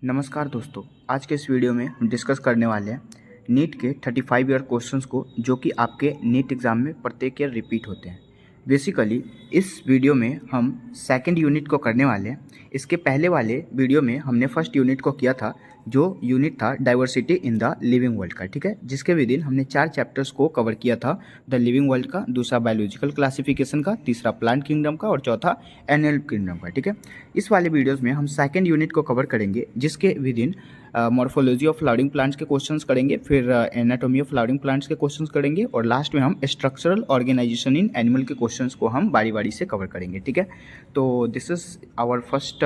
नमस्कार दोस्तों, आज के इस वीडियो में हम डिस्कस करने वाले हैं नीट के 35 ईयर क्वेश्चंस को, जो कि आपके नीट एग्ज़ाम में प्रत्येक ईयर रिपीट होते हैं। बेसिकली इस वीडियो में हम सेकंड यूनिट को करने वाले हैं। इसके पहले वाले वीडियो में हमने फर्स्ट यूनिट को किया था, जो यूनिट था diversity in the living world का, ठीक है, जिसके विद इन हमने 4 चैप्टर्स को कवर किया था। द लिविंग वर्ल्ड का, दूसरा बायोलॉजिकल क्लासिफिकेशन का, तीसरा प्लांट किंगडम का और चौथा एनिमल किंगडम का, ठीक है। इस वाले वीडियोस में हम सेकंड यूनिट को कवर करेंगे, जिसके with in morphology of flowering plants के क्वेश्चंस करेंगे, फिर एनाटॉमी ऑफ फ्लावरिंग प्लांट्स के क्वेश्चंस करेंगे और लास्ट में हम स्ट्रक्चरल ऑर्गेनाइजेशन इन एनिमल के क्वेश्चंस को हम बारी बारी से कवर करेंगे, ठीक है। तो this is our first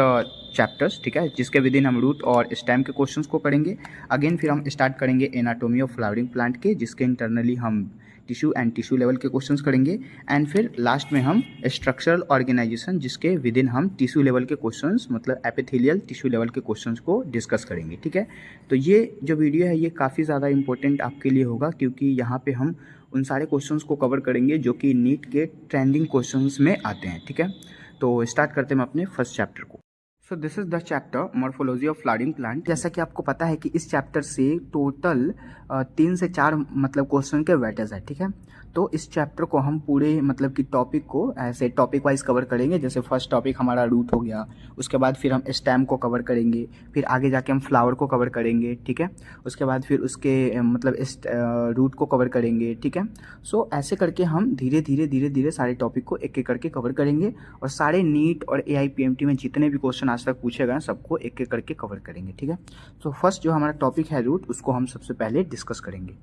chapters, ठीक है, जिसके विद इन हम रूट और स्टेम के क्वेश्चंस को करेंगे। अगेन फिर हम स्टार्ट करेंगे एनाटॉमी ऑफ फ्लावरिंग प्लांट के, जिसके इंटरनली हम टिश्यू एंड टिश्यू लेवल के क्वेश्चंस करेंगे एंड फिर लास्ट में हम स्ट्रक्चरल ऑर्गेनाइजेशन, जिसके विद इन हम टिश्यू लेवल के क्वेश्चंस मतलब एपिथेलियल टिश्यू लेवल के क्वेश्चंस को डिस्कस करेंगे, ठीक है। तो ये जो वीडियो है ये काफ़ी ज़्यादा इंपॉर्टेंट आपके लिए होगा, क्योंकि यहाँ पे हम उन सारे क्वेश्चंस को कवर करेंगे जो कि नीट के ट्रेंडिंग क्वेश्चंस में आते हैं, ठीक है। तो स्टार्ट करते हैं हम अपने फर्स्ट चैप्टर को। सो this is the chapter morphology of flowering plant. जैसा कि आपको पता है कि इस चैप्टर से टोटल 3 से 4 मतलब क्वेश्चन के वेटेज है, ठीक है। तो इस चैप्टर को हम पूरे मतलब कि टॉपिक को ऐसे टॉपिक वाइज कवर करेंगे। जैसे फर्स्ट टॉपिक हमारा रूट हो गया, उसके बाद फिर हम स्टेम को कवर करेंगे, फिर आगे जाके हम फ्लावर को कवर करेंगे, ठीक है। उसके बाद फिर उसके मतलब रूट को कवर करेंगे, ठीक है। सो ऐसे करके हम धीरे धीरे सारे टॉपिक को एक एक करके कवर करेंगे और सारे नीट और AIPMT में जितने भी क्वेश्चन आज तक पूछे गए सबको एक एक करके कवर करेंगे, ठीक है। सो फर्स्ट जो हमारा टॉपिक है रूट, उसको हम सबसे पहले डिस्कस करेंगे।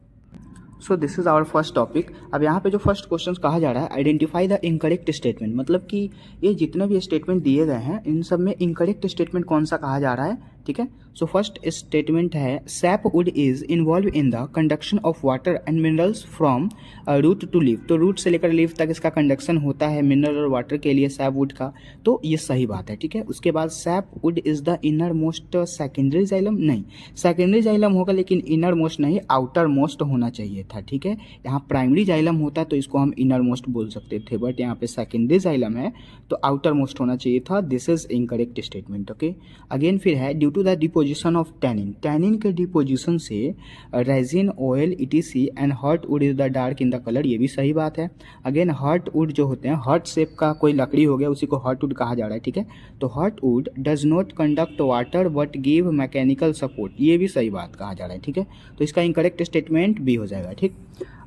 So this is our first topic. अब यहाँ पे जो फर्स्ट क्वेश्चन कहा जा रहा है, आइडेंटिफाई द इनकरेक्ट स्टेटमेंट, मतलब कि ये जितने भी स्टेटमेंट दिए गए हैं इन सब में इनकरेक्ट स्टेटमेंट कौन सा कहा जा रहा है, ठीक है। सो फर्स्ट स्टेटमेंट है sap wood is involve in the conduction of water and minerals from root to leaf. तो रूट से लेकर लीफ तक इसका कंडक्शन होता है मिनरल और वाटर के लिए सैप वुड का, तो ये सही बात है, ठीक है। उसके बाद SAP wood is the inner most secondary xylem, नहीं सेकेंडरी जाइलम होगा लेकिन इनर मोस्ट नहीं, आउटर मोस्ट होना चाहिए था, ठीक है। यहाँ प्राइमरी जाइलम होता तो इसको हम इनर मोस्ट बोल सकते थे, बट यहाँ पे सेकेंडरी जाइलम है तो आउटर मोस्ट होना चाहिए था। This is incorrect statement, okay. Again फिर है due to the deposition of tannin, tannin के डिपोजिशन से resin oil ETC and heart wood is the dark in the colour, ये भी सही बात है। अगेन हर्ट वुड जो होते हैं, हर्ट शेप का कोई लकड़ी हो गया उसी को हर्ट वुड कहा जा रहा है, ठीक है। तो heart wood does not conduct water but give mechanical support, ये भी सही बात कहा जा रहा है, ठीक है। तो इसका इनकरेक्ट स्टेटमेंट भी हो जाएगा, ठीक।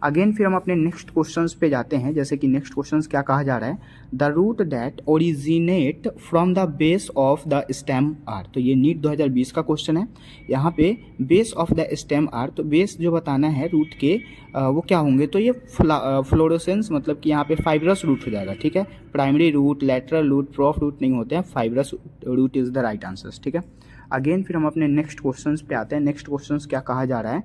अगेन फिर हम अपने नेक्स्ट क्वेश्चंस पे जाते हैं। जैसे कि नेक्स्ट क्वेश्चंस क्या कहा जा रहा है, the root that originate from the base of the stem are. तो ये नीट 2020 का क्वेश्चन है। यहाँ पे base of the stem are, तो बेस जो बताना है रूट के वो क्या होंगे, तो ये फ्लोरोसेंस मतलब कि यहाँ पे फाइब्रस रूट हो जाएगा, ठीक है। Primary root, lateral root, prop root नहीं होते हैं, fibrous root is the right answer, ठीक है। अगेन फिर हम अपने नेक्स्ट क्वेश्चंस पे आते हैं। नेक्स्ट क्वेश्चंस क्या कहा जा रहा है,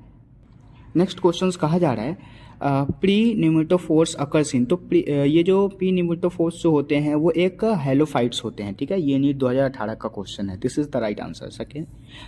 नेक्स्ट क्वेश्चंस कहा जा रहा है प्री न्यूमेटोफोर्स अकर्स इन। तो ये जो प्री न्यूमेटोफोर्स जो होते हैं वो एक हेलोफाइट्स होते हैं, ठीक है। ये नीट 2018 का क्वेश्चन है। This is the right answer, second.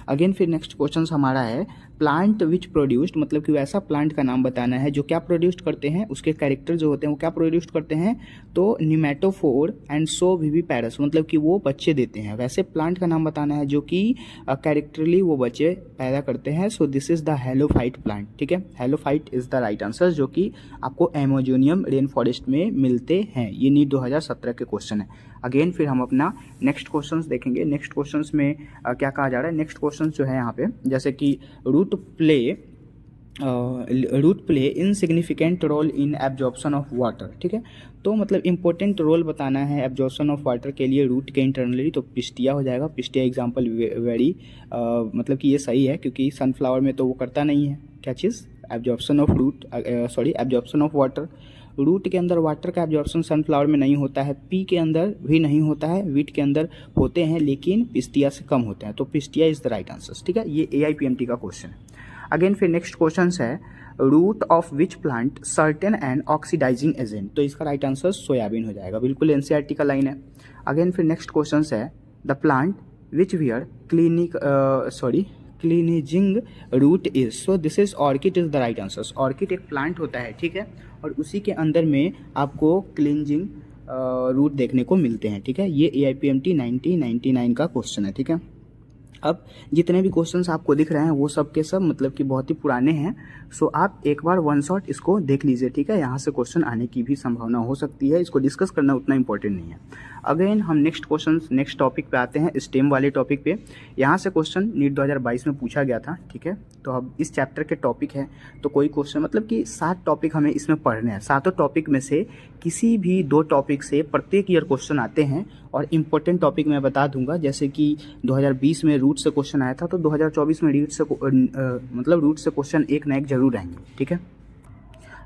Again फिर नेक्स्ट क्वेश्चन हमारा है प्लांट विच प्रोड्यूस्ड, मतलब कि वैसा प्लांट का नाम बताना है जो क्या प्रोड्यूस्ड करते हैं, उसके कैरेक्टर जो होते हैं वो क्या प्रोड्यूस्ड करते हैं, तो न्यूमेटोफोर एंड सो विविपैरस, मतलब कि वो बच्चे देते हैं। वैसे प्लांट का नाम बताना है जो कि कैरेक्टरली वो बच्चे पैदा करते हैं। सो this is the halophyte plant, ठीक है। Halophyte is the right answer, जो कि आपको अमेजोनियम रेन फॉरेस्ट में मिलते हैं। ये नीट 2017 के क्वेश्चन है। अगेन फिर हम अपना नेक्स्ट क्वेश्चंस देखेंगे। नेक्स्ट क्वेश्चंस में क्या कहा जा रहा है, नेक्स्ट क्वेश्चंस जो है यहाँ पे, जैसे कि root play insignificant role in absorption of water, ठीक है। तो मतलब इंपॉर्टेंट रोल बताना है एब्जॉर्प्शन ऑफ वाटर के लिए रूट के इंटरनली, तो पिस्टिया हो जाएगा। पिस्टिया एग्जाम्पल वेरी मतलब कि ये सही है, क्योंकि सनफ्लावर में तो वो करता नहीं है क्या चीज़, absorption of root absorption of water. Root के अंदर वाटर का एब्जॉर्प्शन सनफ्लावर में नहीं होता है, पी के अंदर भी नहीं होता है, वीट के अंदर होते हैं लेकिन पिस्टिया से कम होते हैं। तो Pistia is the right answer, ठीक है। ये AIPMT का क्वेश्चन है। अगेन फिर नेक्स्ट क्वेश्चन है root of which plant certain and oxidizing agent. तो इसका राइट आंसर सोयाबीन हो जाएगा, बिल्कुल NCERT का लाइन है। अगेन फिर नेक्स्ट क्वेश्चन है the plant which were clinging root is. So this is orchid is the right answer. Orchid एक प्लांट होता है, ठीक है, और उसी के अंदर में आपको क्लींजिंग रूट देखने को मिलते हैं, ठीक है। ये AIPMT 1999 का क्वेश्चन है, ठीक है। अब जितने भी क्वेश्चंस आपको दिख रहे हैं वो सब के सब मतलब कि बहुत ही पुराने हैं। सो आप एक बार वन शॉट इसको देख लीजिए, ठीक है। यहाँ से क्वेश्चन आने की भी संभावना हो सकती है, इसको डिस्कस करना उतना इंपॉर्टेंट नहीं है। अगेन हम नेक्स्ट टॉपिक पे आते हैं, स्टेम वाले टॉपिक पे। यहाँ से क्वेश्चन नीट 2022 में पूछा गया था, ठीक है। तो अब इस चैप्टर के टॉपिक है, तो कोई क्वेश्चन मतलब कि 7 टॉपिक हमें इसमें पढ़ने हैं। 7 टॉपिक में से किसी भी 2 टॉपिक से प्रत्येक ईयर क्वेश्चन आते हैं। और इम्पोर्टेंट टॉपिक मैं बता दूंगा, जैसे कि 2020 में रूट से क्वेश्चन आया था, तो 2024 में रूट से क्वेश्चन एक ना एक जरूर आएंगे, ठीक है।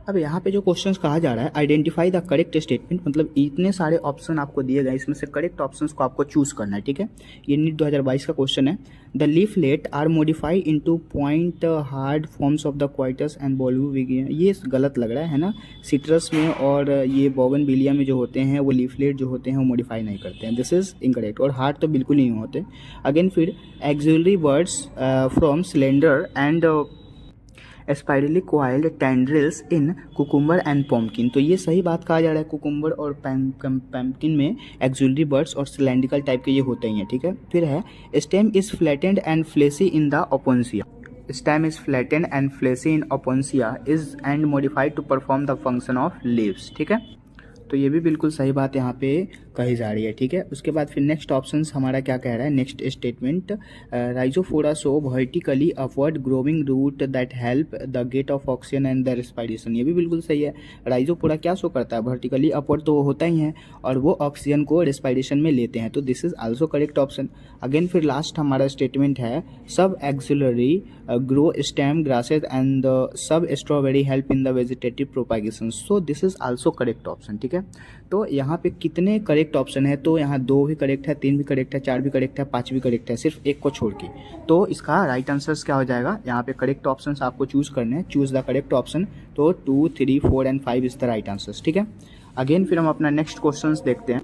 अब यहाँ पे जो क्वेश्चंस कहा जा रहा है, आइडेंटिफाई द करेक्ट स्टेटमेंट, मतलब इतने सारे ऑप्शन आपको दिए गए, इसमें से करेक्ट ऑप्शंस को आपको चूज करना है, ठीक है। ये नीट 2022 का क्वेश्चन है। The leaflet are modified into point hard forms of the क्वाइटस एंड बोल्बोविगिया। ये गलत लग रहा है ना। सिट्रस में और ये बोगनविलिया में जो होते हैं वो लीफलेट जो होते हैं वो मॉडिफाई नहीं करते हैं, दिस इज इनकरेक्ट। और हार्ड तो बिल्कुल नहीं होते। अगेन फिर axillary buds from cylinder and spirally coiled tendrils in cucumber and pumpkin. तो ये सही बात कहा जा रहा है, कुकुम्बर और पम्पकिन में एक्सिलरी बर्ड्स और सिलेंड्रिकल टाइप के ये होते ही हैं, ठीक है। फिर है stem is flattened and fleshy in the Opuntia. Stem is flattened and fleshy in Opuntia is and modified to perform the function of leaves, ठीक है। तो ये भी बिल्कुल सही बात यहाँ पे कही जा रही है, ठीक है। उसके बाद फिर नेक्स्ट ऑप्शन हमारा क्या कह रहा है, next statement, Rhizophora show vertically upward growing root that help the gate of oxygen and the respiration. ये भी बिल्कुल सही है। राइजोफोरा क्या शो करता है, वर्टिकली अपवर्ड तो होता ही है और वो ऑक्सीजन को रेस्पिरेशन में लेते हैं, तो this is also correct option. Again फिर लास्ट हमारा स्टेटमेंट है, sub axillary grow stem grasses and sub strawberry help in the vegetative propagation, so this is also correct option, ठीक है। तो यहाँ पे कितने करेक्ट ऑप्शन है, तो यहाँ 2 भी करेक्ट है, 3 भी करेक्ट है, 4 भी करेक्ट है, 5 भी करेक्ट है, सिर्फ एक को छोड़ के। तो इसका राइट आंसर क्या हो जाएगा, यहाँ पे करेक्ट ऑप्शंस आपको चूज करने हैं, चूज द करेक्ट ऑप्शन। तो 2, 3, 4 and 5 is the right answer, ठीक है। अगेन फिर हम अपना नेक्स्ट क्वेश्चन देखते हैं।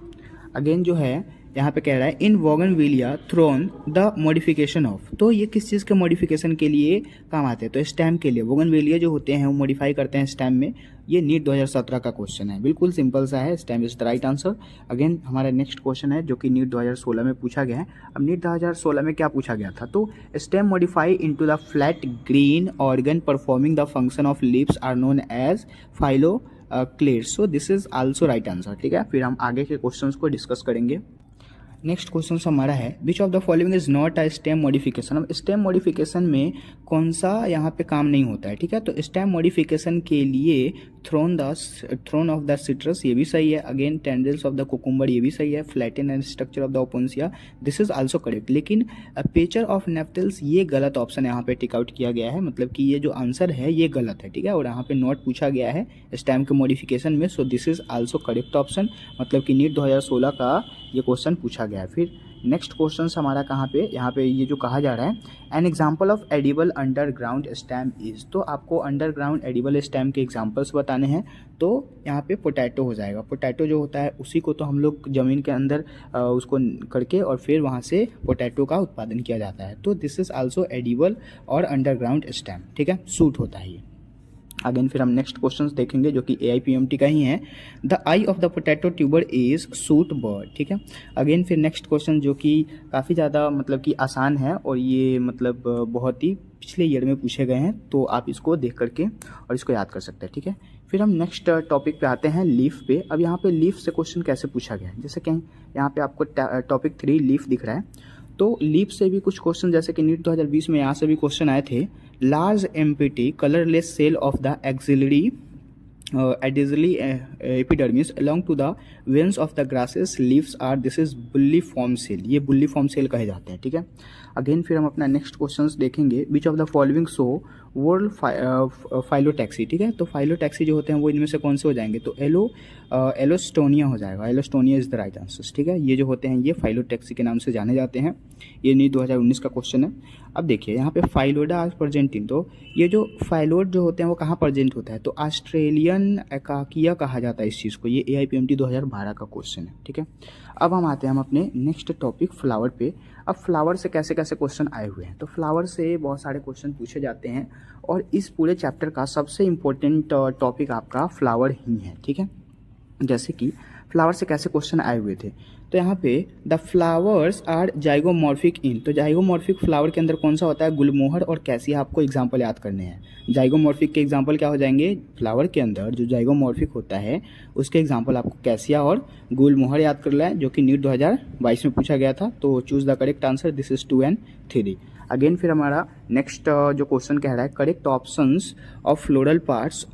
अगेन जो है यहाँ पे कह रहा है, in bougainvillea thorn the modification of. तो ये किस चीज़ के मॉडिफिकेशन के लिए काम आते हैं, तो स्टेम के लिए। बोगनविलिया जो होते हैं वो मॉडिफाई करते हैं स्टेम में। ये नीट 2017 का क्वेश्चन है, बिल्कुल सिंपल सा है, stem is the right answer. Again हमारा नेक्स्ट क्वेश्चन है जो कि नीट 2016 में पूछा गया है। अब नीट 2016 में क्या पूछा गया था, तो stem modify into the flat green organ performing the function of leaves are known as phylloclade, so this is also right answer, ठीक है। फिर हम आगे के क्वेश्चंस को डिस्कस करेंगे। नेक्स्ट क्वेश्चन हमारा है, विच of the following is not a stem modification. अब स्टेम मॉडिफिकेशन में कौन सा यहाँ पे काम नहीं होता है, ठीक है। तो स्टेम मॉडिफिकेशन के लिए थ्रोन ऑफ द सिट्रस, ये भी सही है। Again tendrils of the cucumber, ये भी सही है। Flatten and structure of the Opuntia, this is also correct. लेकिन पेचर ऑफ नेफ्टल्स, ये गलत ऑप्शन यहाँ पे टिक आउट किया गया है, मतलब कि ये जो आंसर है ये गलत है, ठीक है। और यहाँ पे नॉट पूछा गया है स्टेम के मॉडिफिकेशन में, सो this is also correct option, मतलब कि नीट 2016 का ये क्वेश्चन पूछा गया है। फिर नेक्स्ट क्वेश्चन हमारा कहाँ पे, यहाँ पे ये जो कहा जा रहा है, an example of edible underground stem is. तो आपको अंडरग्राउंड एडिबल स्टेम के एग्जाम्पल्स बताने हैं, तो यहाँ पे पोटैटो हो जाएगा। पोटैटो जो होता है उसी को तो हम लोग ज़मीन के अंदर उसको करके और फिर वहाँ से पोटैटो का उत्पादन किया जाता है, तो दिस इज आल्सो एडिबल और अंडरग्राउंड स्टेम, ठीक है, सूट होता है ये। अगेन फिर हम नेक्स्ट क्वेश्चंस देखेंगे जो कि AIPMT का ही है, the I of the potato tuber is suit bird, ठीक है। अगेन फिर नेक्स्ट क्वेश्चन जो कि काफ़ी ज़्यादा मतलब कि आसान है और ये मतलब बहुत ही पिछले ईयर में पूछे गए हैं, तो आप इसको देख करके और इसको याद कर सकते हैं, ठीक है। फिर हम नेक्स्ट टॉपिक पे आते हैं, लीफ पे। अब यहाँ पे लीफ से क्वेश्चन कैसे पूछा गया है, जैसे कहीं यहाँ पे आपको टॉपिक 3 लीफ दिख रहा है, तो लीफ से भी कुछ क्वेश्चन, जैसे कि नीट 2020 में यहाँ से भी क्वेश्चन आए थे। Large empty colourless cell of the axillary adaxially epidermis along to the veins of the grasses leaves are, this is bulliform cell, ये bulliform cell कहे जाते हैं, ठीक है। अगेन फिर हम अपना नेक्स्ट क्वेश्चंस देखेंगे, विच of the following show world phyllotaxy, ठीक है। तो फाइलोटैक्सी जो होते हैं वो इनमें से कौन से हो जाएंगे, तो एलोस्टोनिया हो जाएगा, एलोस्टोनिया इज द राइट आंसर, ठीक है। ये जो होते हैं ये फाइलोटैक्सी के नाम से जाने जाते हैं, ये नीट 2019 का क्वेश्चन है। अब देखिए यहाँ पे फाइलोडा प्रेजेंटिन, तो ये जो फाइलोड जो होते हैं वो कहाँ प्रेजेंट होता है, तो ऑस्ट्रेलियन एकाकिया कहा जाता है इस चीज़ को, ये AIPMT 2012 का क्वेश्चन है, ठीक है। अब हम आते हैं हम अपने नेक्स्ट टॉपिक फ्लावर पे। अब फ्लावर से कैसे कैसे क्वेश्चन आए हुए हैं, तो फ्लावर से बहुत सारे क्वेश्चन पूछे जाते हैं और इस पूरे चैप्टर का सबसे इम्पोर्टेंट टॉपिक आपका फ्लावर ही है, ठीक है। जैसे कि फ्लावर से कैसे क्वेश्चन आए हुए थे, तो यहाँ पे द फ्लावर्स आर जाइगोमॉर्फिक इन, तो जाइगोमॉर्फिक फ्लावर के अंदर कौन सा होता है, गुलमोहर और कैसिया। आपको एग्जाम्पल याद करने हैं। जाइगोमॉर्फिक के एग्जाम्पल क्या हो जाएंगे, फ्लावर के अंदर जो जाइगोमॉर्फिक होता है उसके एग्जाम्पल आपको कैसिया और गुलमोहर याद कर लें, जो कि नीट 2022 में पूछा गया था। तो choose the correct answer, this is 2 and 3। Again फिर हमारा नेक्स्ट जो क्वेश्चन कह रहा है, correct options of floral parts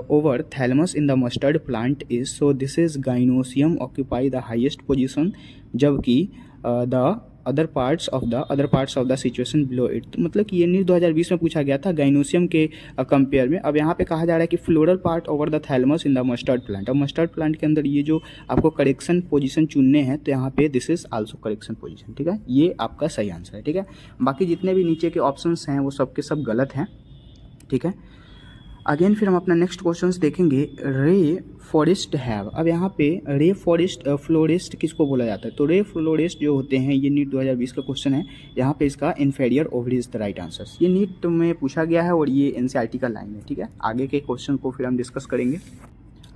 over thalamus in the mustard plant is, so this is gynoecium occupy the highest position, जबकि the other parts of the situation below it. तो मतलब कि ये नीट 2020 में पूछा गया था गाइनोसियम के कंपेयर में। अब यहाँ पे कहा जा रहा है कि floral part over the thalamus in the mustard plant. अब मस्टर्ड प्लांट के अंदर ये जो आपको करेक्शन पोजीशन चुनने हैं, तो यहाँ पे this is also correction position, ठीक है, ये आपका सही आंसर है, ठीक है। बाकी जितने भी नीचे के ऑप्शंस हैं वो सब के सब गलत हैं, ठीक है। अगेन फिर हम अपना नेक्स्ट क्वेश्चंस देखेंगे, रे फॉरेस्ट हैव। अब यहाँ पे रे फॉरेस्ट फ्लोरिस्ट किसको बोला जाता है, तो रे फ्लोरिस्ट जो होते हैं, ये नीट 2020 का क्वेश्चन है। यहाँ पे इसका inferior ovary is the right answer. ये नीट में पूछा गया है और ये एनसीईआरटी का लाइन है, ठीक है। आगे के क्वेश्चन को फिर हम डिस्कस करेंगे।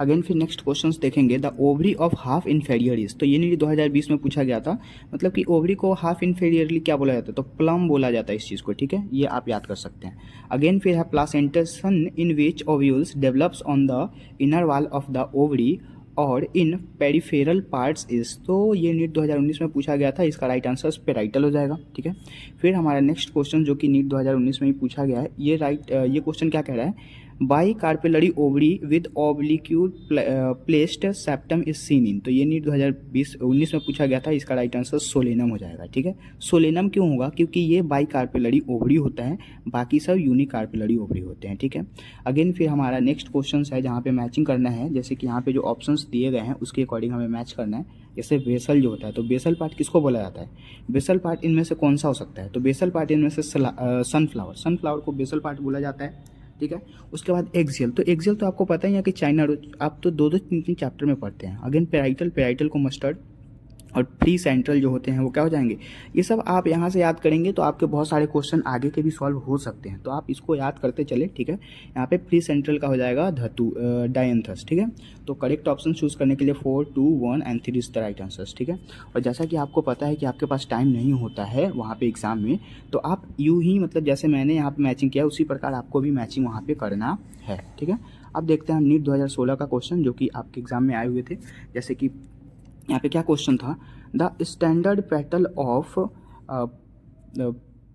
अगेन फिर नेक्स्ट क्वेश्चंस देखेंगे, the ovary of half inferior is, तो ये नीट 2020 में पूछा गया था। मतलब कि ओवरी को हाफ इन्फीरियरली क्या बोला जाता है, तो प्लम बोला जाता है इस चीज़ को, ठीक है, ये आप याद कर सकते हैं। अगेन फिर है placentation in which ovules develops on the inner wall of the ovary और इन पेरिफेरल पार्ट्स इज, तो ये नीट 2019 में पूछा गया था। इसका राइट आंसर पेराइटल हो जाएगा, ठीक है। फिर हमारा नेक्स्ट क्वेश्चन जो कि नीट 2019 में ही पूछा गया है, ये क्वेश्चन क्या कह रहा है, bi carpellary ovary with obliquely placed septum is seen in, तो ये नीट 2019 में पूछा गया था। इसका राइट आंसर सोलेनम हो जाएगा, ठीक है। सोलेनम क्यों होगा, क्योंकि ये बाई कार्पेलरी ओवरी होता है, बाकी सब यूनिक कार्पेलरी ओवरी होते हैं, ठीक है। अगेन फिर हमारा नेक्स्ट क्वेश्चन है जहाँ पे मैचिंग करना है, जैसे कि यहाँ पे जो ऑप्शंस दिए गए हैं उसके अकॉर्डिंग हमें मैच करना है। जैसे बेसल जो होता है, तो बेसल पार्ट किसको बोला जाता है, बेसल पार्ट इनमें से कौन सा हो सकता है, तो बेसल पार्ट इनमें से सनफ्लावर को बेसल पार्ट बोला जाता है, ठीक है। उसके बाद एक्सियल, तो एक्सियल तो आपको पता ही है कि चाइना, आप तो 2-2 3-3 चैप्टर में पढ़ते हैं। अगेन पेराइटल को मस्टर्ड और प्री सेंट्रल जो होते हैं वो क्या हो जाएंगे, ये सब आप यहाँ से याद करेंगे तो आपके बहुत सारे क्वेश्चन आगे के भी सॉल्व हो सकते हैं, तो आप इसको याद करते चले, ठीक है। यहाँ पे प्री सेंट्रल का हो जाएगा धातु डायंथस, ठीक है। तो करेक्ट ऑप्शन चूज करने के लिए 4, 2, 1 and 3 is the right answers, ठीक है। और जैसा कि आपको पता है कि आपके पास टाइम नहीं होता है वहाँ पे एग्जाम में, तो आप यूँ ही मतलब जैसे मैंने यहाँ पे मैचिंग किया उसी प्रकार आपको भी मैचिंग वहाँ पे करना है, ठीक है। अब देखते हैं हम नीट 2016 का क्वेश्चन जो कि आपके एग्जाम में आए हुए थे। जैसे कि यहाँ पे क्या क्वेश्चन था, the standard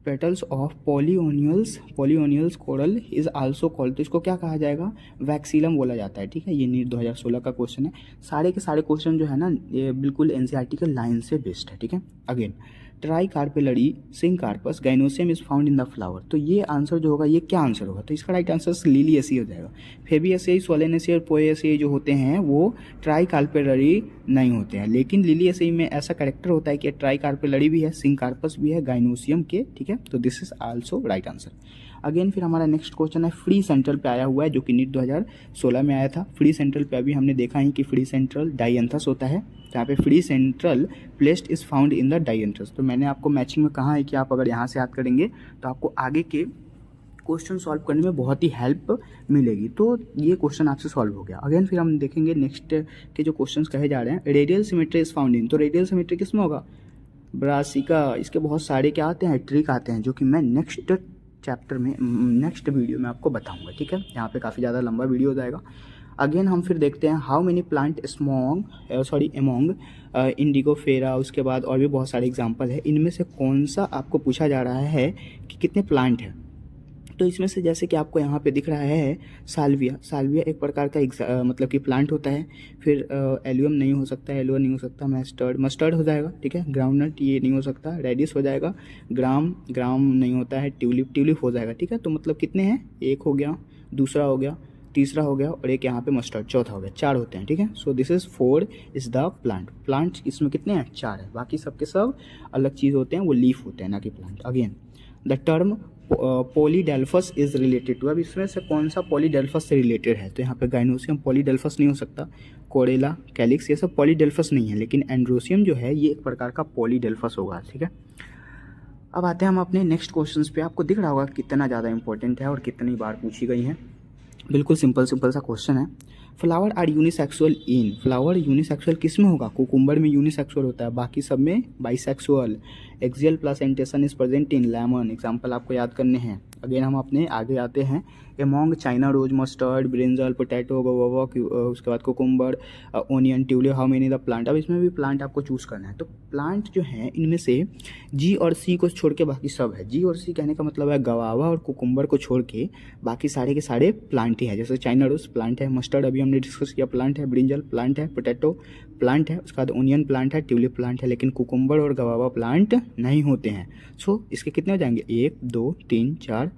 petals of papilionaceous corolla is also called, तो इसको क्या कहा जाएगा, वैक्सीलम बोला जाता है, ठीक है। ये नीट 2016 का क्वेश्चन है। सारे के सारे क्वेश्चन जो है ना ये बिल्कुल एनसीईआरटी के लाइन से बेस्ड है, ठीक है। Again tri carpellary syncarpous gynoecium is found in the flower, तो ये आंसर जो होगा ये क्या आंसर होगा, तो इसका राइट आंसर लिलिएसी हो जाएगा। फेबिएसी, सोलेनेसी और पोएसी जो होते हैं वो ट्राई कार्पेलरी नहीं होते हैं, लेकिन लिलिएसी में ऐसा कैरेक्टर होता है कि ट्राई कार्पेलरी भी है, सिंकार्पस भी है गाइनोसियम के, ठीक है। तो this is also right answer. Again फिर हमारा नेक्स्ट क्वेश्चन है फ्री सेंट्रल पे आया हुआ है, जो कि नीट 2016 में आया था। फ्री सेंट्रल पे अभी हमने देखा है कि फ्री सेंट्रल डायंथस होता है, तो यहाँ पे free central placed is found in the dianthus. तो मैंने आपको मैचिंग में कहा है कि आप अगर यहाँ से याद करेंगे तो आपको आगे के क्वेश्चन सॉल्व करने में बहुत ही हेल्प मिलेगी। तो ये क्वेश्चन आपसे सॉल्व हो गया। अगेन फिर हम देखेंगे नेक्स्ट के जो क्वेश्चन कहे जा रहे हैं, रेडियल सिमेट्री इज फाउंड इन, तो रेडियल सिमेट्री किसमें होगा, ब्रासिका। इसके बहुत सारे क्या आते हैं, ट्रिक आते हैं, जो कि मैं नेक्स्ट चैप्टर में नेक्स्ट वीडियो में आपको बताऊंगा, ठीक है। यहाँ पे काफ़ी ज़्यादा लंबा वीडियो हो जाएगा। अगेन हम फिर देखते हैं how many plant among Indigofera, उसके बाद और भी बहुत सारे एग्जाम्पल है। इनमें से कौन सा आपको पूछा जा रहा है कि कितने प्लांट हैं, तो इसमें से जैसे कि आपको यहाँ पे दिख रहा है साल्विया एक प्रकार का मतलब कि प्लांट होता है। फिर एलियम नहीं हो सकता, एलुआ नहीं हो सकता, मस्टर्ड हो जाएगा, ठीक है। ग्राउंडनट ये नहीं हो सकता, रेडिस हो जाएगा, ग्राम नहीं होता है, ट्यूलिप हो जाएगा, ठीक है। तो मतलब कितने हैं, एक हो गया, दूसरा हो गया, तीसरा हो गया और एक यहाँ पे मस्टर्ड चौथा हो गया, 4 होते हैं, ठीक है। So this is 4 is the plant इसमें कितने हैं, 4 है, बाकी सबके सब अलग चीज़ होते हैं, वो लीफ होते हैं ना कि plant. Again the term polyadelphous is related to, अब इसमें से कौन सा पॉलीडेल्फस से रिलेटेड है, तो यहाँ पे गाइनोसियम पॉलीडेल्फस नहीं हो सकता, कोरेला कैलिक्स ये सब पॉलीडेल्फस नहीं है, लेकिन एंड्रोसियम जो है ये एक प्रकार का पॉलीडेल्फस होगा, ठीक है। अब आते हैं हम अपने नेक्स्ट क्वेश्चंस पे। आपको दिख रहा होगा कितना ज़्यादा इंपॉर्टेंट है और कितनी बार पूछी गई हैं। बिल्कुल सिंपल सा क्वेश्चन है। Flower are unisexual in, flower unisexual किस में होगा? कुकुम्बर में यूनिसेक्सुअल होता है, बाकी सब में bisexual. Axial placentation is present in lemon, example आपको याद करने हैं। अगेन हम अपने आगे आते हैं। Among China rose, mustard, brinjal, potato, guava, उसके बाद cucumber, onion, tulip, how many the plant. अब इसमें भी प्लांट आपको चूज़ करना है। तो प्लांट जो है इनमें से जी और सी को छोड़ के बाकी सब है। जी और सी कहने का मतलब है गवावा और कुकुम्बर को छोड़ के बाकी सारे के सारे प्लांट ही है। जैसे चाइना रोज प्लांट है, मस्टर्ड अभी हमने डिस्कस किया प्लांट है, ब्रिंजल प्लांट है, पोटैटो प्लांट है, उसके बाद ओनियन प्लांट है, ट्यूलिप प्लांट है, लेकिन कुकुम्बर और गवावा प्लांट नहीं होते हैं। सो इसके कितने हो जाएंगे? 1 2 3 4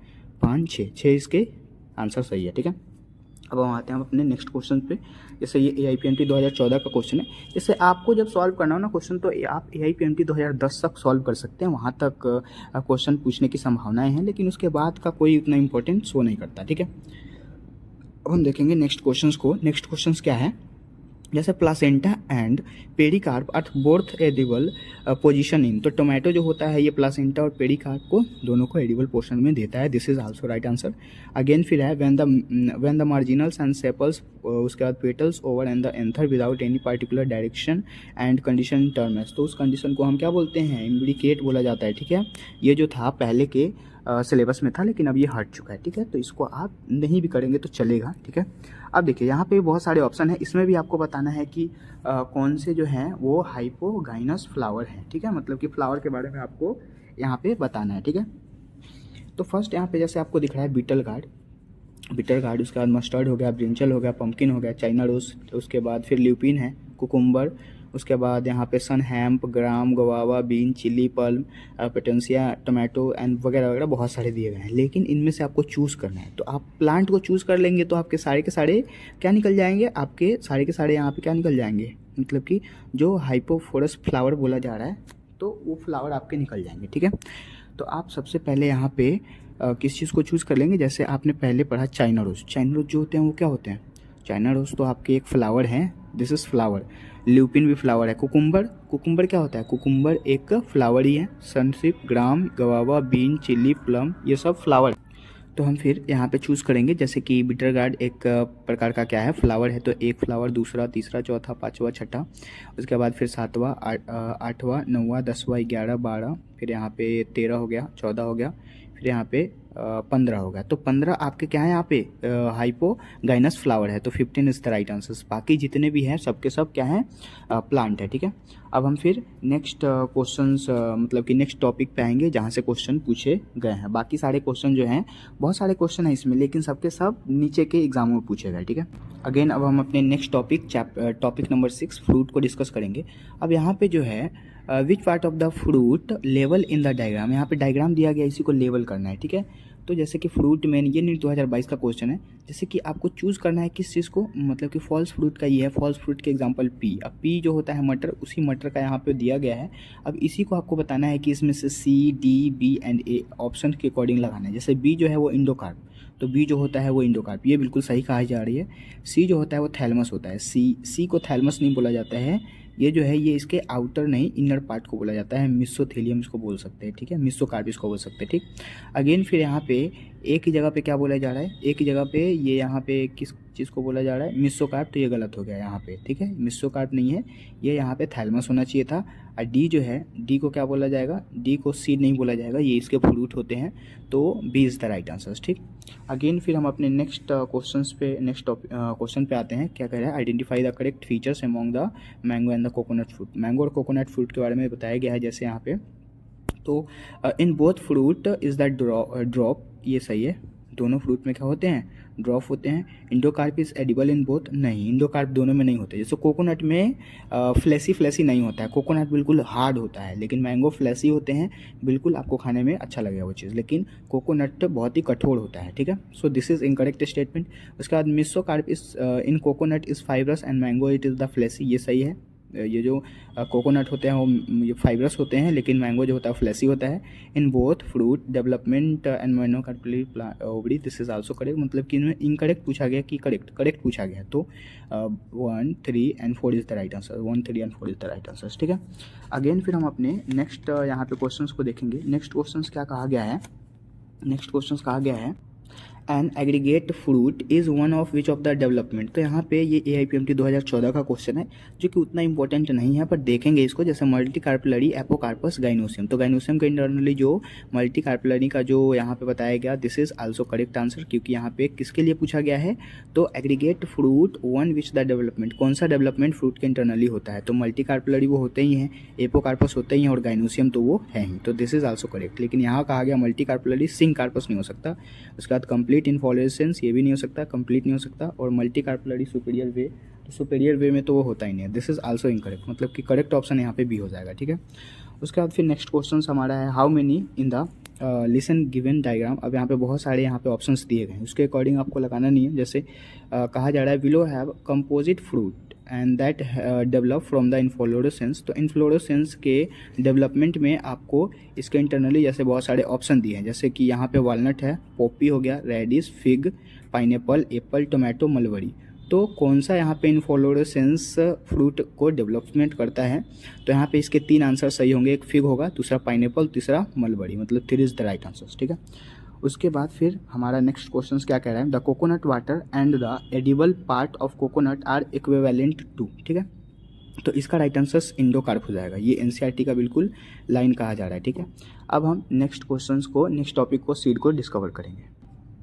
5 6 इसके आंसर सही है। ठीक है, अब हम आते हैं अपने नेक्स्ट क्वेश्चन पे। जैसे ये AIPMT 2014 का क्वेश्चन है। जैसे आपको जब सॉल्व करना हो ना क्वेश्चन, तो आप AIPMT 2010 तक सॉल्व कर सकते हैं, वहाँ तक क्वेश्चन पूछने की संभावनाएं हैं, लेकिन उसके बाद का कोई उतना इंपॉर्टेंट शो नहीं करता। ठीक है, अब हम देखेंगे नेक्स्ट क्वेश्चंस को। नेक्स्ट क्वेश्चंस क्या है? जैसे placenta and pericarp are both edible position in, तो टोमेटो जो होता है ये प्लासेंटा और पेरिकार्प को दोनों को एडिबल पोर्शन में देता है। This is also right answer. Again फिर है व्हेन द मार्जिनल्स एंड सेपल्स, उसके बाद petals over and the anther without any particular direction and condition terms, तो उस कंडीशन को हम क्या बोलते हैं? इम्ब्रिकेट बोला जाता है। ठीक है, ये जो था पहले के सिलेबस में था, लेकिन अब ये हट चुका है। ठीक है, तो इसको आप नहीं भी करेंगे तो चलेगा। ठीक है, अब देखिए यहाँ पे बहुत सारे ऑप्शन है, इसमें भी आपको बताना है कि कौन से जो हैं वो हाइपोगाइनस फ्लावर हैं। ठीक है, मतलब कि फ्लावर के बारे में आपको यहाँ पे बताना है। ठीक है, तो फर्स्ट यहाँ पे जैसे आपको दिख रहा है बीटल गार्ड, उसके बाद मस्टर्ड हो गया, ब्रिंजल हो गया, पम्पकिन हो गया, चाइना रोज, उसके बाद फिर ल्यूपिन है, कुकुम्बर, उसके बाद यहाँ पे sunn hemp, gram, guava, bean, chilli plum, petunia, tomato and वगैरह वगैरह बहुत सारे दिए गए हैं, लेकिन इनमें से आपको चूज़ करना है। तो आप प्लांट को चूज़ कर लेंगे तो आपके सारे के सारे क्या निकल जाएंगे? आपके सारे के सारे यहाँ पे क्या निकल जाएंगे? मतलब कि जो हाइपोफोरस फ्लावर बोला जा रहा है तो वो फ्लावर आपके निकल जाएंगे। ठीक है, तो आप सबसे पहले यहाँ पे किस चीज़ को चूज़ कर लेंगे? जैसे आपने पहले पढ़ा चाइना रोज जो होते हैं वो क्या होते हैं? चाइना रोज तो आपके एक फ्लावर हैं, दिस इज फ्लावर। ल्यूपिन भी फ्लावर है। कुकुम्बर क्या होता है? कुकुम्बर एक फ्लावर ही है। सनसिप, ग्राम, गवावा, बीन, चिली, प्लम, ये सब फ्लावर। तो हम फिर यहाँ पे चूज़ करेंगे, जैसे कि बिटर गार्ड एक प्रकार का क्या है? फ्लावर है। तो एक फ्लावर, दूसरा, तीसरा, चौथा, पाँचवा, छठा, उसके बाद फिर सातवां, आठवां, नौवां, 10वां, 11, 12, फिर यहाँ पे 13 हो गया, 14 हो गया, फिर यहाँ पे 15 हो गया। तो 15 आपके क्या है? यहाँ पे हाइपोगाइनस फ्लावर है। तो 15 इज द राइट आंसर। बाकी जितने भी हैं सबके सब क्या हैं? प्लांट है। ठीक है, अब हम फिर नेक्स्ट क्वेश्चंस मतलब कि नेक्स्ट टॉपिक पे आएंगे जहाँ से क्वेश्चन पूछे गए हैं। बाकी सारे क्वेश्चन जो हैं, बहुत सारे क्वेश्चन हैं इसमें, लेकिन सबके सब नीचे के एग्जामों में पूछे गए। ठीक है, अगेन अब हम अपने नेक्स्ट टॉपिक नंबर 6 फ्रूट को डिस्कस करेंगे। अब यहाँ पे जो है विच part of the fruit level in the diagram, यहाँ पे डायग्राम दिया गया, इसी को लेवल करना है। ठीक है, तो जैसे कि फ्रूट में ये नीट 2022 का क्वेश्चन है, जैसे कि आपको चूज़ करना है किस चीज़ को, मतलब कि फॉल्स फ्रूट का ये है। फॉल्स फ्रूट के एग्जांपल पी। अब पी जो होता है मटर, उसी मटर का यहाँ पे दिया गया है। अब इसी को आपको बताना है कि इसमें से C, D, B and A option के अकॉर्डिंग लगाना है। जैसे बी जो है वो इंडोकार्प, तो बी जो होता है वो इंडोकार्प, ये बिल्कुल सही कहा जा रही है। सी जो होता है वो थैलमस होता है। सी को थैलमस नहीं बोला जाता है, ये जो है ये इसके आउटर नहीं इनर पार्ट को बोला जाता है। मिसोथेलियम इसको बोल सकते हैं। ठीक है, मिसोकार्प इसको बोल सकते हैं। ठीक, अगेन फिर यहाँ पे एक ही जगह पे क्या बोला जा रहा है? एक ही जगह पे ये यहाँ पे किस चीज़ को बोला जा रहा है? मिसोकार्प, तो ये गलत हो गया यहाँ पे। ठीक है, मिसोकार्प नहीं है, ये यहाँ पे थैलमस होना चाहिए था। और डी जो है, डी को क्या बोला जाएगा? डी को सीड नहीं बोला जाएगा, ये इसके फ्रूट होते हैं। तो B is the right answer. ठीक, अगेन फिर हम अपने नेक्स्ट क्वेश्चन पे आते हैं। क्या कह रहा है? Identify the correct features among the mango and the coconut fruit. Mango और कोकोनट फ्रूट के बारे में बताया गया है, जैसे यहाँ पे तो इन both fruit is the drop, ये सही है। दोनों फ्रूट में क्या होते हैं? ड्रॉप होते हैं। Endocarp is edible in both, नहीं, इंडोकार्प दोनों में नहीं होते। जैसे कोकोनट में फ्लेसी नहीं होता है, कोकोनट बिल्कुल हार्ड होता है, लेकिन मैंगो फ्लेसी होते हैं, बिल्कुल आपको खाने में अच्छा लगेगा वो चीज़, लेकिन कोकोनट बहुत ही कठोर होता है। ठीक है, so this is incorrect statement. उसके बाद mesocarp is in coconut is fibrous and mango it is the fleshy, ये सही है। ये जो कोकोनट होते हैं वो ये फाइब्रस होते हैं, लेकिन मैंगो जो होता है फ्लेसी होता है। In both fruit development and monocarpellary ovary, this is also correct. मतलब कि इनमें इनकरेक्ट पूछा गया कि करेक्ट पूछा गया। तो 1, 3 and 4 is the right answer. 1, 3 and 4 is the right answer. ठीक है, अगेन फिर हम अपने नेक्स्ट यहाँ पे क्वेश्चंस को देखेंगे। नेक्स्ट क्वेश्चंस क्या कहा गया है? नेक्स्ट क्वेश्चंस कहा गया है an aggregate fruit is one of which of the development. तो यहाँ पे ये AIPMT 2014 का क्वेश्चन है जो कि उतना इंपॉर्टेंट नहीं है, पर देखेंगे इसको। जैसे मल्टी कार्पलरी एपोकार्पस गाइनोसियम, तो गाइनोसियम के इंटरनली जो मल्टी कार्पलरी का जो यहाँ पे बताया गया, this is also correct answer, क्योंकि यहाँ पे किसके लिए पूछा गया है, तो aggregate fruit one which the development, कौन सा डेवलपमेंट फ्रूट के इंटरनली होता है, तो मल्टी कार्पलरी वो होते ही हैं, एपोकार्पस होते ही हैं, और गाइनोसियम तो वो है ही, तो दिस इज आल्सो करेक्ट। लेकिन यहाँ कहा गया मल्टी कार्पलरी सिंक कार्पस नहीं हो सकता, उसके बाद कंप्लीट इन्फ्लोरेसेंस ये भी नहीं हो सकता, कंप्लीट नहीं हो सकता, और मल्टी कार्पलरी सुपीरियर वे, तो सुपीरियर वे में तो वो होता ही नहीं है, दिस इज आल्सो इनकरेक्ट, मतलब कि करेक्ट ऑप्शन यहाँ पे भी हो जाएगा, ठीक है। उसके बाद फिर नेक्स्ट क्वेश्चन हमारा है how many in the listen given diagram. अब यहाँ पे बहुत सारे यहाँ पे ऑप्शंस दिए गए हैं, उसके अकॉर्डिंग आपको लगाना नहीं है। जैसे कहा जा रहा है willow have composite fruit and that develop from the inflorescence, तो इन्फ्लोरेसेंस के डेवलपमेंट में आपको इसके इंटरनली जैसे बहुत सारे ऑप्शन दिए हैं, जैसे कि यहाँ पे वॉलनट है, पॉपी हो गया, radish, fig, pineapple, apple, tomato, mulberry, तो कौन सा यहाँ पे इन्फ्लोरेसेंस फ्रूट को डेवलपमेंट करता है, तो यहाँ पे इसके 3 आंसर सही होंगे, एक फिग होगा, दूसरा पाइनएप्पल, तीसरा मलबरी, मतलब 3 इज द राइट आंसर, ठीक है। उसके बाद फिर हमारा नेक्स्ट क्वेश्चन क्या कह रहा है, the coconut water and the edible part of coconut are equivalent to, ठीक है, तो इसका राइट आंसर इंडोकार्प हो जाएगा, ये NCERT का बिल्कुल लाइन कहा जा रहा है, ठीक है। अब हम नेक्स्ट क्वेश्चंस को, नेक्स्ट टॉपिक को, सीड को डिस्कवर करेंगे।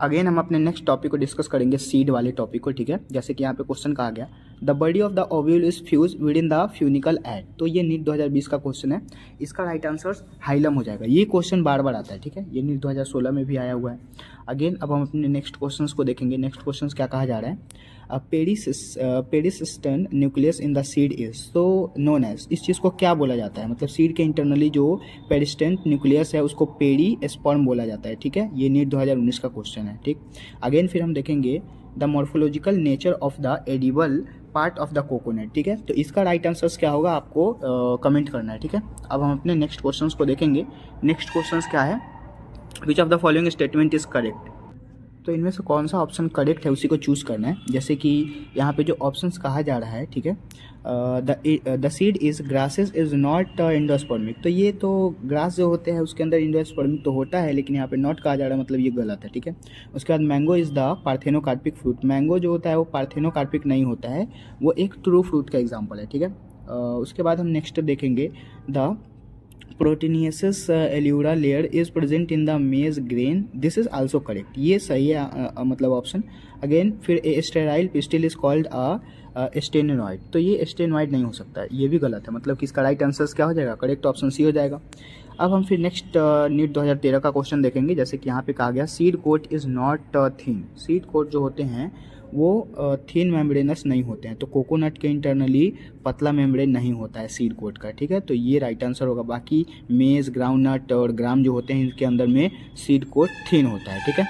अगेन हम अपने नेक्स्ट टॉपिक को डिस्कस करेंगे, सीड वाले टॉपिक को, ठीक है। जैसे कि यहाँ पे क्वेश्चन कहा गया the body of the ovule is fuse within the funicle at, तो ये नीट 2020 का क्वेश्चन है, इसका राइट आंसर हाइलम हो जाएगा। ये क्वेश्चन बार बार आता है, ठीक है, ये नीट 2016 में भी आया हुआ है। अगेन अब हम अपने नेक्स्ट क्वेश्चंस को देखेंगे। नेक्स्ट क्वेश्चन क्या कहा जा रहा है, persistent nucleus in the seed is तो नोन एज, इस चीज़ को क्या बोला जाता है, मतलब सीड के इंटरनली जो पेरिस्टेंट न्यूक्लियस है उसको पेरी स्पर्म बोला जाता है, ठीक है, ये नीट 2019 का क्वेश्चन है, ठीक। अगेन फिर हम देखेंगे the morphological nature of the edible part of the coconut, ठीक है, तो इसका राइट आंसर क्या होगा आपको कमेंट करना है, ठीक है। अब हम अपने नेक्स्ट क्वेश्चंस को देखेंगे। नेक्स्ट क्वेश्चंस क्या है, विच of the following statement is correct, तो इनमें से कौन सा ऑप्शन करेक्ट है उसी को चूज़ करना है। जैसे कि यहाँ पे जो ऑप्शंस कहा जा रहा है, ठीक है, the seed is grasses is not endospermic, तो ये तो ग्रास जो होते हैं उसके अंदर इंडोस्पर्मिक तो होता है, लेकिन यहाँ पे नॉट कहा जा रहा है, मतलब ये गलत है, ठीक है। उसके बाद mango is the parthenocarpic fruit, mango जो होता है वो पार्थेनोकार्पिक नहीं होता है, वो एक ट्रू फ्रूट का एग्जाम्पल है, ठीक है। उसके बाद हम नेक्स्ट देखेंगे the proteinaceous aleurone layer is present in the maize grain, this is also correct, ये सही है, मतलब ऑप्शन। अगेन फिर a sterile pistil is called staminode, तो ये स्टेनोइड नहीं हो सकता है, ये भी गलत है, मतलब कि इसका राइट आंसर क्या हो जाएगा, करेक्ट ऑप्शन सी हो जाएगा। अब हम फिर नेक्स्ट नीट 2013 का क्वेश्चन देखेंगे। जैसे कि यहाँ पे कहा गया seed coat is not thin, seed coat जो होते हैं वो थिन मेम्ब्रेनस नहीं होते हैं, तो कोकोनट के इंटरनली पतला मेम्ब्रेन नहीं होता है सीड कोट का, ठीक है, तो ये राइट आंसर होगा। बाकी मेज, ग्राउंडनट और ग्राम जो होते हैं इनके अंदर में सीड कोट थिन होता है, ठीक है।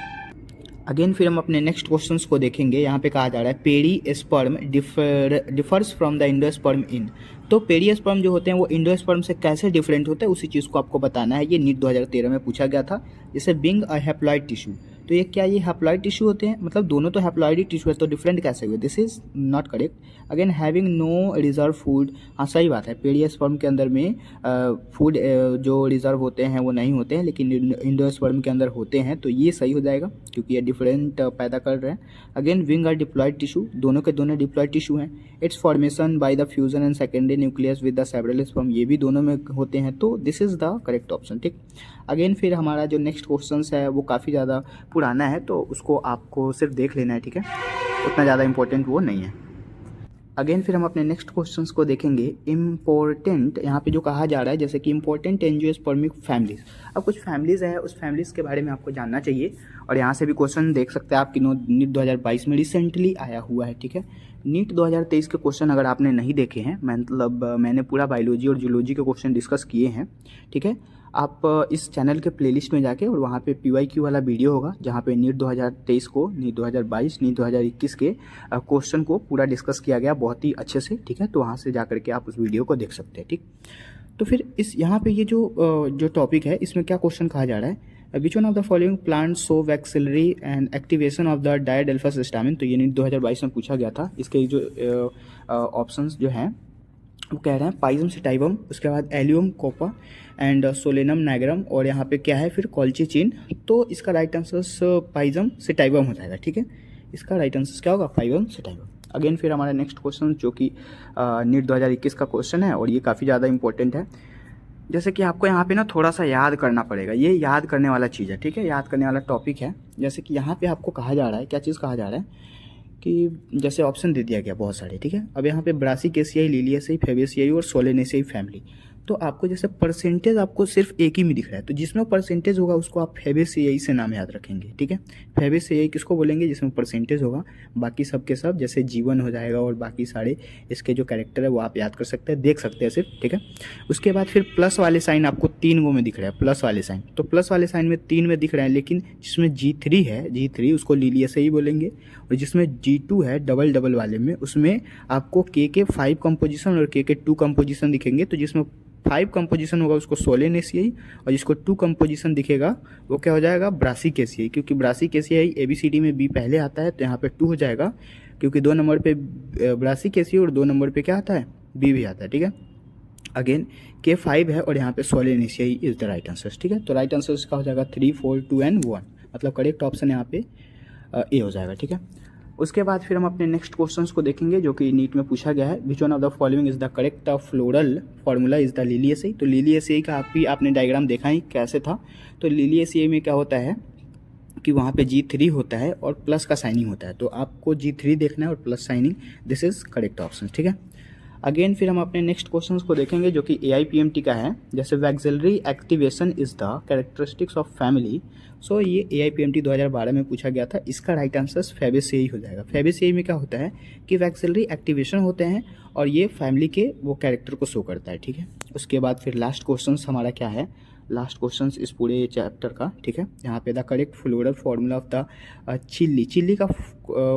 अगेन फिर हम अपने नेक्स्ट क्वेश्चंस को देखेंगे। यहाँ पे कहा जा रहा है perisperm differs from the endosperm in, तो पेरियस्पर्म जो होते हैं वो इंडोस्पर्म से कैसे डिफरेंट होते हैं उसी चीज़ को आपको बताना है, ये नीट 2013 में पूछा गया था। जैसे बिंग अ हैप्लॉइड टिश्यू, तो ये क्या ये हैप्लॉइड टिश्यू होते हैं, मतलब दोनों तो हैप्लॉइड टिश्यू है, तो डिफरेंट कैसे हुए, this is not correct. Again having no reserve food, हाँ सही बात है, पेरियस्पर्म के अंदर में फूड जो रिजर्व होते हैं वो नहीं होते हैं, लेकिन इंडोस्पर्म के अंदर होते हैं, तो ये सही हो जाएगा क्योंकि ये डिफरेंट पैदा कर रहे हैं। Again being are diploid tissue, दोनों के दोनों डिप्लॉइड टिश्यू हैं। Its formation by the fusion and secondary nucleus with the several sperm, ये भी दोनों में होते हैं, तो this is the correct option, ठीक। अगेन फिर हमारा जो नेक्स्ट क्वेश्चन है वो काफ़ी ज़्यादा पुराना है, तो उसको आपको सिर्फ देख लेना है, ठीक है, उतना ज़्यादा इंपॉर्टेंट वो नहीं है। अगेन फिर हम अपने नेक्स्ट क्वेश्चंस को देखेंगे। इम्पोर्टेंट यहाँ पे जो कहा जा रहा है, जैसे कि इम्पोर्टेंट एंजियोस्पर्मिक फैमिलीज, अब कुछ फैमिलीज है, उस फैमिलीज के बारे में आपको जानना चाहिए, और यहाँ से भी क्वेश्चन देख सकते हैं आपकी नीट 2022 में रिसेंटली आया हुआ है, ठीक है। नीट 2023 के क्वेश्चन अगर आपने नहीं देखे हैं, मतलब मैंने पूरा बायोलॉजी और जूलॉजी के क्वेश्चन डिस्कस किए हैं, ठीक है, आप इस चैनल के प्लेलिस्ट में जाके और वहाँ पे PYQ वाला वीडियो होगा जहाँ पे नीट 2023 को, नीट 2022, नीट 2021 के क्वेश्चन को पूरा डिस्कस किया गया बहुत ही अच्छे से, ठीक है, तो वहाँ से जा करके आप उस वीडियो को देख सकते हैं, ठीक। तो फिर इस यहाँ पे ये जो टॉपिक है इसमें क्या क्वेश्चन कहा जा रहा है, which one of the following plant show vexillary and aestivation of the diadelphous stamen, तो ये नीट 2022 में पूछा गया था। इसके जो ऑप्शंस जो हैं वो कह रहे हैं पाइजम सेटाइवम, उसके बाद Allium cepa and Solanum nigrum, और यहाँ पे क्या है फिर कॉल्चिचिन। तो इसका राइट आंसर पाइजम सेटाइवम हो जाएगा, ठीक है। इसका राइट आंसर क्या होगा, पाइजम सेटाइवम। अगेन फिर हमारा नेक्स्ट क्वेश्चन जो कि नीट 2021 का क्वेश्चन है, और ये काफ़ी ज़्यादा इंपॉर्टेंट है। जैसे कि आपको यहाँ पे ना थोड़ा सा याद करना पड़ेगा, ये याद करने वाला चीज़ है, ठीक है, याद करने वाला टॉपिक है। जैसे कि यहाँ पे आपको कहा जा रहा है, क्या चीज़ कहा जा रहा है कि जैसे ऑप्शन दे दिया गया बहुत सारे, ठीक है। अब यहाँ पे ब्रासिकेसियाई, लिलियेसियाई, फेबेसियाई और सोलेनेसियाई फैमिली। तो आपको जैसे परसेंटेज आपको सिर्फ एक ही में दिख रहा है, तो जिसमें परसेंटेज होगा उसको आप फेबेसियाई से नाम याद रखेंगे, ठीक है। फेबेसियाई किसको बोलेंगे, जिसमें परसेंटेज होगा। बाकी सब के सब जैसे जीवन हो जाएगा, और बाकी सारे इसके जो कैरेक्टर है वो आप याद कर सकते हैं, देख सकते हैं सिर्फ, ठीक है। उसके बाद फिर प्लस वाले साइन आपको 3 गो में दिख रहा है, प्लस वाले साइन। तो प्लस वाले साइन में 3 में दिख रहा है, लेकिन जिसमें G3 है, G3 उसको लिलियेसियाई बोलेंगे, और जिसमें G2 है डबल डबल वाले में, उसमें आपको के 5 कंपोजिशन और के 2 कंपोजिशन दिखेंगे। तो जिसमें 5 कंपोजिशन होगा उसको सोलेनेसियाई, और जिसको 2 कंपोजिशन दिखेगा वो क्या हो जाएगा, ब्रासिकेसियाई। क्योंकि ब्रासिकेसियाई ABCD में B पहले आता है, तो यहाँ पे 2 हो जाएगा, क्योंकि 2 नंबर पे ब्रासिकेसियाई और 2 नंबर पे क्या आता है, B भी आता है, ठीक है। अगेन K5 है, और यहाँ पे सोलेनेसियाई इज द राइट आंसर, ठीक है। तो राइट आंसर इसका हो जाएगा 3, 4, 2 एंड 1, मतलब करेक्ट ऑप्शन यहाँ पे ए हो जाएगा, ठीक है। उसके बाद फिर हम अपने नेक्स्ट क्वेश्चंस को देखेंगे जो कि नीट में पूछा गया है। Which one of the following is the correct floral formula is the Liliaceae. तो लिलियेसियाई का आपने डायग्राम देखा ही कैसे था। तो लिलियेसियाई में क्या होता है कि वहाँ पे G3 होता है और प्लस का साइनिंग होता है, तो आपको G3 देखना है और plus signing, this is correct option, ठीक है। अगेन फिर हम अपने नेक्स्ट क्वेश्चंस को देखेंगे जो कि AIPMT का है। जैसे vexillary aestivation is the characteristics of family. So ये AIPMT 2012 में पूछा गया था, इसका राइट आंसर फेबेसियाई हो जाएगा। फेबेसियाई में क्या होता है कि वैक्सिलरी एक्टिवेशन होते हैं, और ये फैमिली के वो कैरेक्टर को शो करता है, ठीक है। उसके बाद फिर लास्ट क्वेश्चन हमारा क्या है, लास्ट क्वेश्चन इस पूरे चैप्टर का, ठीक है। यहाँ पे the correct floral formula of the chilli का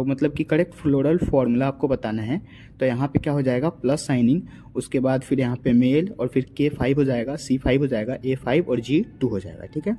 मतलब कि करेक्ट फ्लोरल फार्मूला आपको बताना है। तो यहाँ पे क्या हो जाएगा, प्लस साइनिंग, उसके बाद फिर यहाँ पे मेल, और फिर K5 हो जाएगा, C5 हो जाएगा, A5 और G2 हो जाएगा, ठीक है।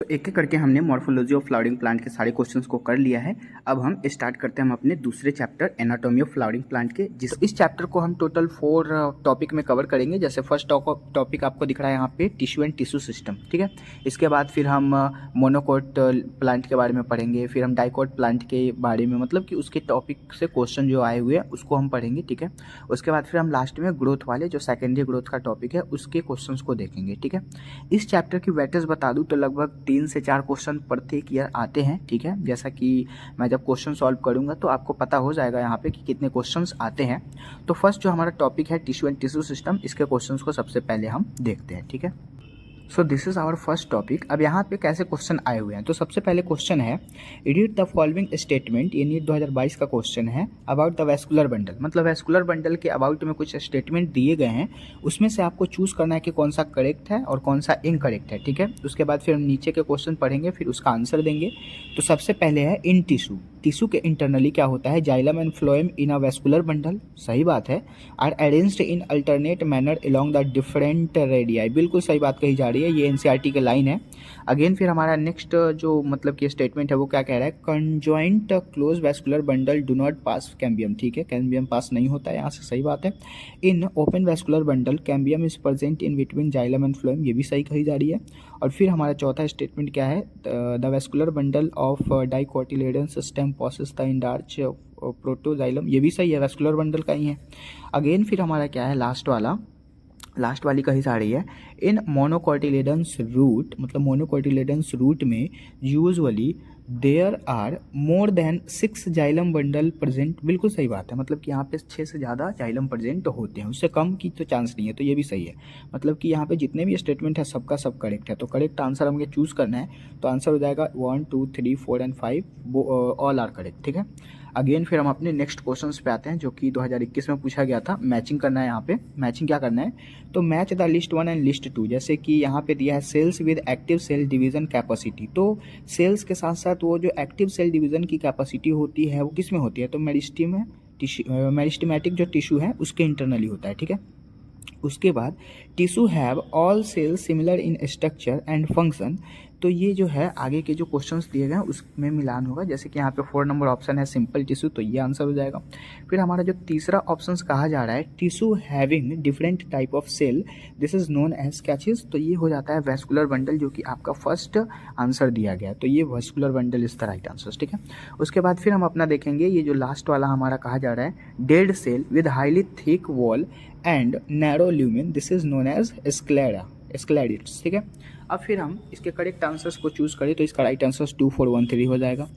तो एक एक करके हमने मॉर्फोलॉजी ऑफ फ्लावरिंग प्लांट के सारे क्वेश्चंस को कर लिया है। अब हम स्टार्ट करते हैं हम अपने दूसरे chapter anatomy of flowering plant के, इस चैप्टर को हम टोटल 4 टॉपिक में कवर करेंगे। जैसे फर्स्ट टॉपिक आपको दिख रहा है यहाँ पे टिश्यू एंड टिश्यू सिस्टम, ठीक है। इसके बाद फिर हम मोनोकोट प्लांट के बारे में पढ़ेंगे, फिर हम डाइकोट प्लांट के बारे में, मतलब कि उसके टॉपिक से क्वेश्चन जो आए हुए हैं उसको हम पढ़ेंगे, ठीक है। उसके बाद फिर हम लास्ट में ग्रोथ वाले जो सेकेंडरी ग्रोथ का टॉपिक है उसके क्वेश्चन को देखेंगे, ठीक है। इस चैप्टर की वेटेज बता दूँ तो लगभग 3 से 4 क्वेश्चन प्रत्येक ईयर आते हैं, ठीक है। जैसा कि मैं जब क्वेश्चन सॉल्व करूंगा तो आपको पता हो जाएगा यहाँ पे कि कितने क्वेश्चंस आते हैं। तो फर्स्ट जो हमारा टॉपिक है टिश्यू एंड टिश्यू सिस्टम, इसके क्वेश्चंस को सबसे पहले हम देखते हैं, ठीक है। So this is our first topic. अब यहाँ पे कैसे क्वेश्चन आए हुए हैं, तो सबसे पहले क्वेश्चन है रीड द फॉलोइंग स्टेटमेंट, ये नीट 2022 का क्वेश्चन है, अबाउट द वैस्कुलर बंडल। मतलब वैस्कुलर बंडल के अबाउट में कुछ स्टेटमेंट दिए गए हैं, उसमें से आपको चूज करना है कि कौन सा करेक्ट है और कौन सा इनकरेक्ट है, ठीक है। उसके बाद फिर हम नीचे के क्वेश्चन पढ़ेंगे, फिर उसका आंसर देंगे। तो सबसे पहले है इन टिश्यू, टिश्यू के इंटरनली क्या होता है, xylem and phloem in a vascular bundle, सही बात है। Are arranged in alternate manner along the different radii, बिल्कुल सही बात कही जा रही है, ये NCERT के लाइन है। अगेन फिर हमारा नेक्स्ट जो मतलब कि स्टेटमेंट है वो क्या कह रहा है, conjoint close vascular bundle do not pass cambium, ठीक है, कैम्बियम पास नहीं होता है, यहाँ से सही बात है। In open vascular bundle cambium is present in between xylem and phloem, ये भी सही कही जा रही है। और फिर हमारा चौथा स्टेटमेंट क्या है, the vascular bundle of dicotyledons stem possess the endarch protoxylem, ये भी सही है, वैस्कुलर बंडल का ही है। अगेन फिर हमारा क्या है लास्ट वाली कही जा रही है, इन मोनोकोटिलेडन्स रूट, मतलब मोनोकोटिलेडन्स रूट में usually there are more than 6 xylem bundle present, बिल्कुल सही बात है। मतलब कि यहाँ पे 6 से ज़्यादा जाइलम प्रेजेंट होते हैं, उससे कम की तो चांस नहीं है, तो ये भी सही है। मतलब कि यहाँ पे जितने भी स्टेटमेंट है सबका सब करेक्ट है, तो करेक्ट आंसर हमें चूज़ करना है। तो आंसर हो जाएगा 1, 2, 3, 4 एंड 5 ऑल आर करेक्ट, ठीक है। अगेन फिर हम अपने नेक्स्ट क्वेश्चंस पे आते हैं जो कि 2021 में पूछा गया था। मैचिंग करना है, यहाँ पे मैचिंग क्या करना है, तो match the list 1 and list 2। जैसे कि यहाँ पे दिया है cells with active cell division capacity, तो सेल्स के साथ साथ वो जो एक्टिव सेल डिवीजन की कैपेसिटी होती है वो किस में होती है, तो मेरिस्टेम है, मेरिस्टेमेटिक जो टिश्यू है उसके इंटरनली होता है, ठीक है। उसके बाद tissue have all cells similar in structure and function. तो ये जो है आगे के जो क्वेश्चंस दिए गए हैं उसमें मिलान होगा, जैसे कि यहाँ पे 4 नंबर ऑप्शन है सिंपल टिश्यू, तो ये आंसर हो जाएगा। फिर हमारा जो तीसरा ऑप्शन कहा जा रहा है tissue having different type of cell this is known as क्या चीज़, तो ये हो जाता है वैस्कुलर बंडल, जो कि आपका फर्स्ट आंसर दिया गया है। तो ये vascular bundle is the right answer, ठीक है। उसके बाद फिर हम अपना देखेंगे ये जो लास्ट वाला हमारा कहा जा रहा है dead cell with highly thick wall and narrow lumen this is known as sclereids, ठीक है। अब फिर हम इसके करेक्ट आंसर्स को चूज़ करें तो इसका राइट आंसर 2413 हो जाएगा।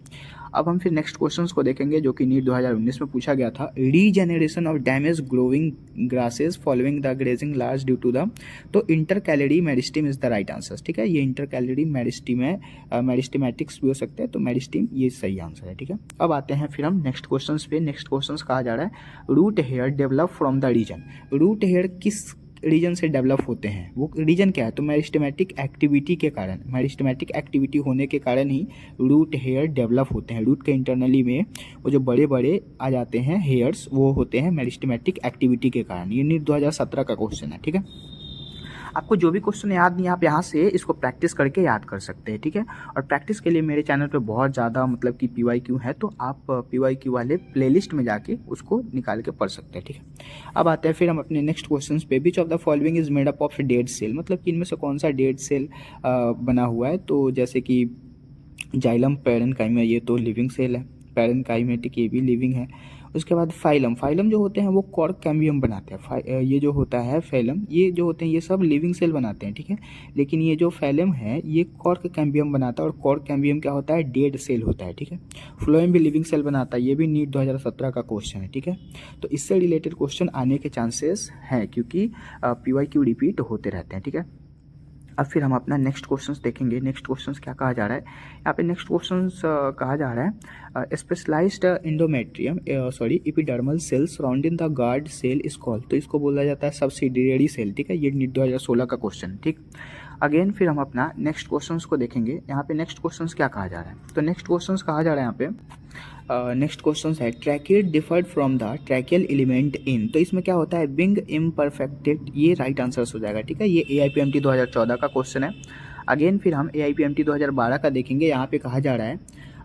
अब हम फिर नेक्स्ट क्वेश्चंस को देखेंगे जो कि नीट 2019 में पूछा गया था। Regeneration of damage growing grasses following the grazing large due to the, तो intercalary meristem is the right answer, ठीक है। ये इंटरकैलरी मेरिस्टीम है, मेरिस्टीमेटिक्स भी हो सकते हैं, तो मेरिस्टीम ये सही आंसर है, ठीक है। अब आते हैं फिर हम नेक्स्ट क्वेश्चंस पे। नेक्स्ट क्वेश्चंस कहा जा रहा है root hair develop from the region. Root hair किस रीजन से डेवलप होते हैं, वो रीजन क्या है, तो मेरिस्टेमेटिक एक्टिविटी के कारण, मेरिस्टेमेटिक एक्टिविटी होने के कारण ही रूट हेयर डेवलप होते हैं। रूट के इंटरनली में वो जो बड़े बड़े आ जाते हैं हेयर्स, वो होते हैं मेरिस्टेमेटिक एक्टिविटी के कारण। ये नीट 2017 का क्वेश्चन है, ठीक है। आपको जो भी क्वेश्चन याद नहीं, आप यहाँ से इसको प्रैक्टिस करके याद कर सकते हैं, ठीक है। और प्रैक्टिस के लिए मेरे चैनल पे बहुत ज़्यादा मतलब कि PYQ है, तो आप PYQ वाले प्लेलिस्ट में जाके उसको निकाल के पढ़ सकते हैं, ठीक है। अब आते हैं फिर हम अपने नेक्स्ट क्वेश्चन पे। Which of the following is made up of dead cell, मतलब कि इनमें से कौन सा डेड सेल बना हुआ है, तो जैसे कि जाइलम पैरेन्काइमा, ये तो लिविंग सेल है, पैरेन्काइमेटिक ये भी लिविंग है। उसके बाद फाइलम, फाइलम जो होते हैं वो कॉर्क कैम्बियम बनाते हैं। ये जो होता है फैलम, ये जो होते हैं ये सब लिविंग सेल बनाते हैं, ठीक है। लेकिन ये जो फैलम है ये कॉर्क कैम्बियम बनाता है, और कॉर्क कैम्बियम क्या होता है, डेड सेल होता है, ठीक है। फ्लोएम भी लिविंग सेल बनाता है, ये भी नीट 2017 का क्वेश्चन है, ठीक है। तो इससे रिलेटेड क्वेश्चन आने के चांसेस हैं, क्योंकि PYQ रिपीट होते रहते हैं, ठीक है। अब फिर हम अपना नेक्स्ट क्वेश्चंस देखेंगे। नेक्स्ट क्वेश्चंस क्या कहा जा रहा है यहाँ पे, नेक्स्ट क्वेश्चंस कहा जा रहा है specialised endometrium epidermal cell surrounding the guard cell is called, तो इसको बोला जाता है सब्सिडियरी सेल, ठीक है। ये नीट 2016 का क्वेश्चन, ठीक। अगेन फिर हम अपना नेक्स्ट क्वेश्चंस को देखेंगे। यहाँ पे नेक्स्ट क्वेश्चंस क्या कहा जा रहा है, तो नेक्स्ट क्वेश्चंस कहा जा रहा है यहाँ पे नेक्स्ट क्वेश्चन है tracheid differed from the tracheal element in, तो इसमें क्या होता है बिंग इम्परफेक्टेड, ये राइट आंसर्स हो जाएगा, ठीक है। ये AIPMT 2014 का क्वेश्चन है। अगेन फिर हम AIPMT 2012 का देखेंगे। यहाँ पे कहा जा रहा है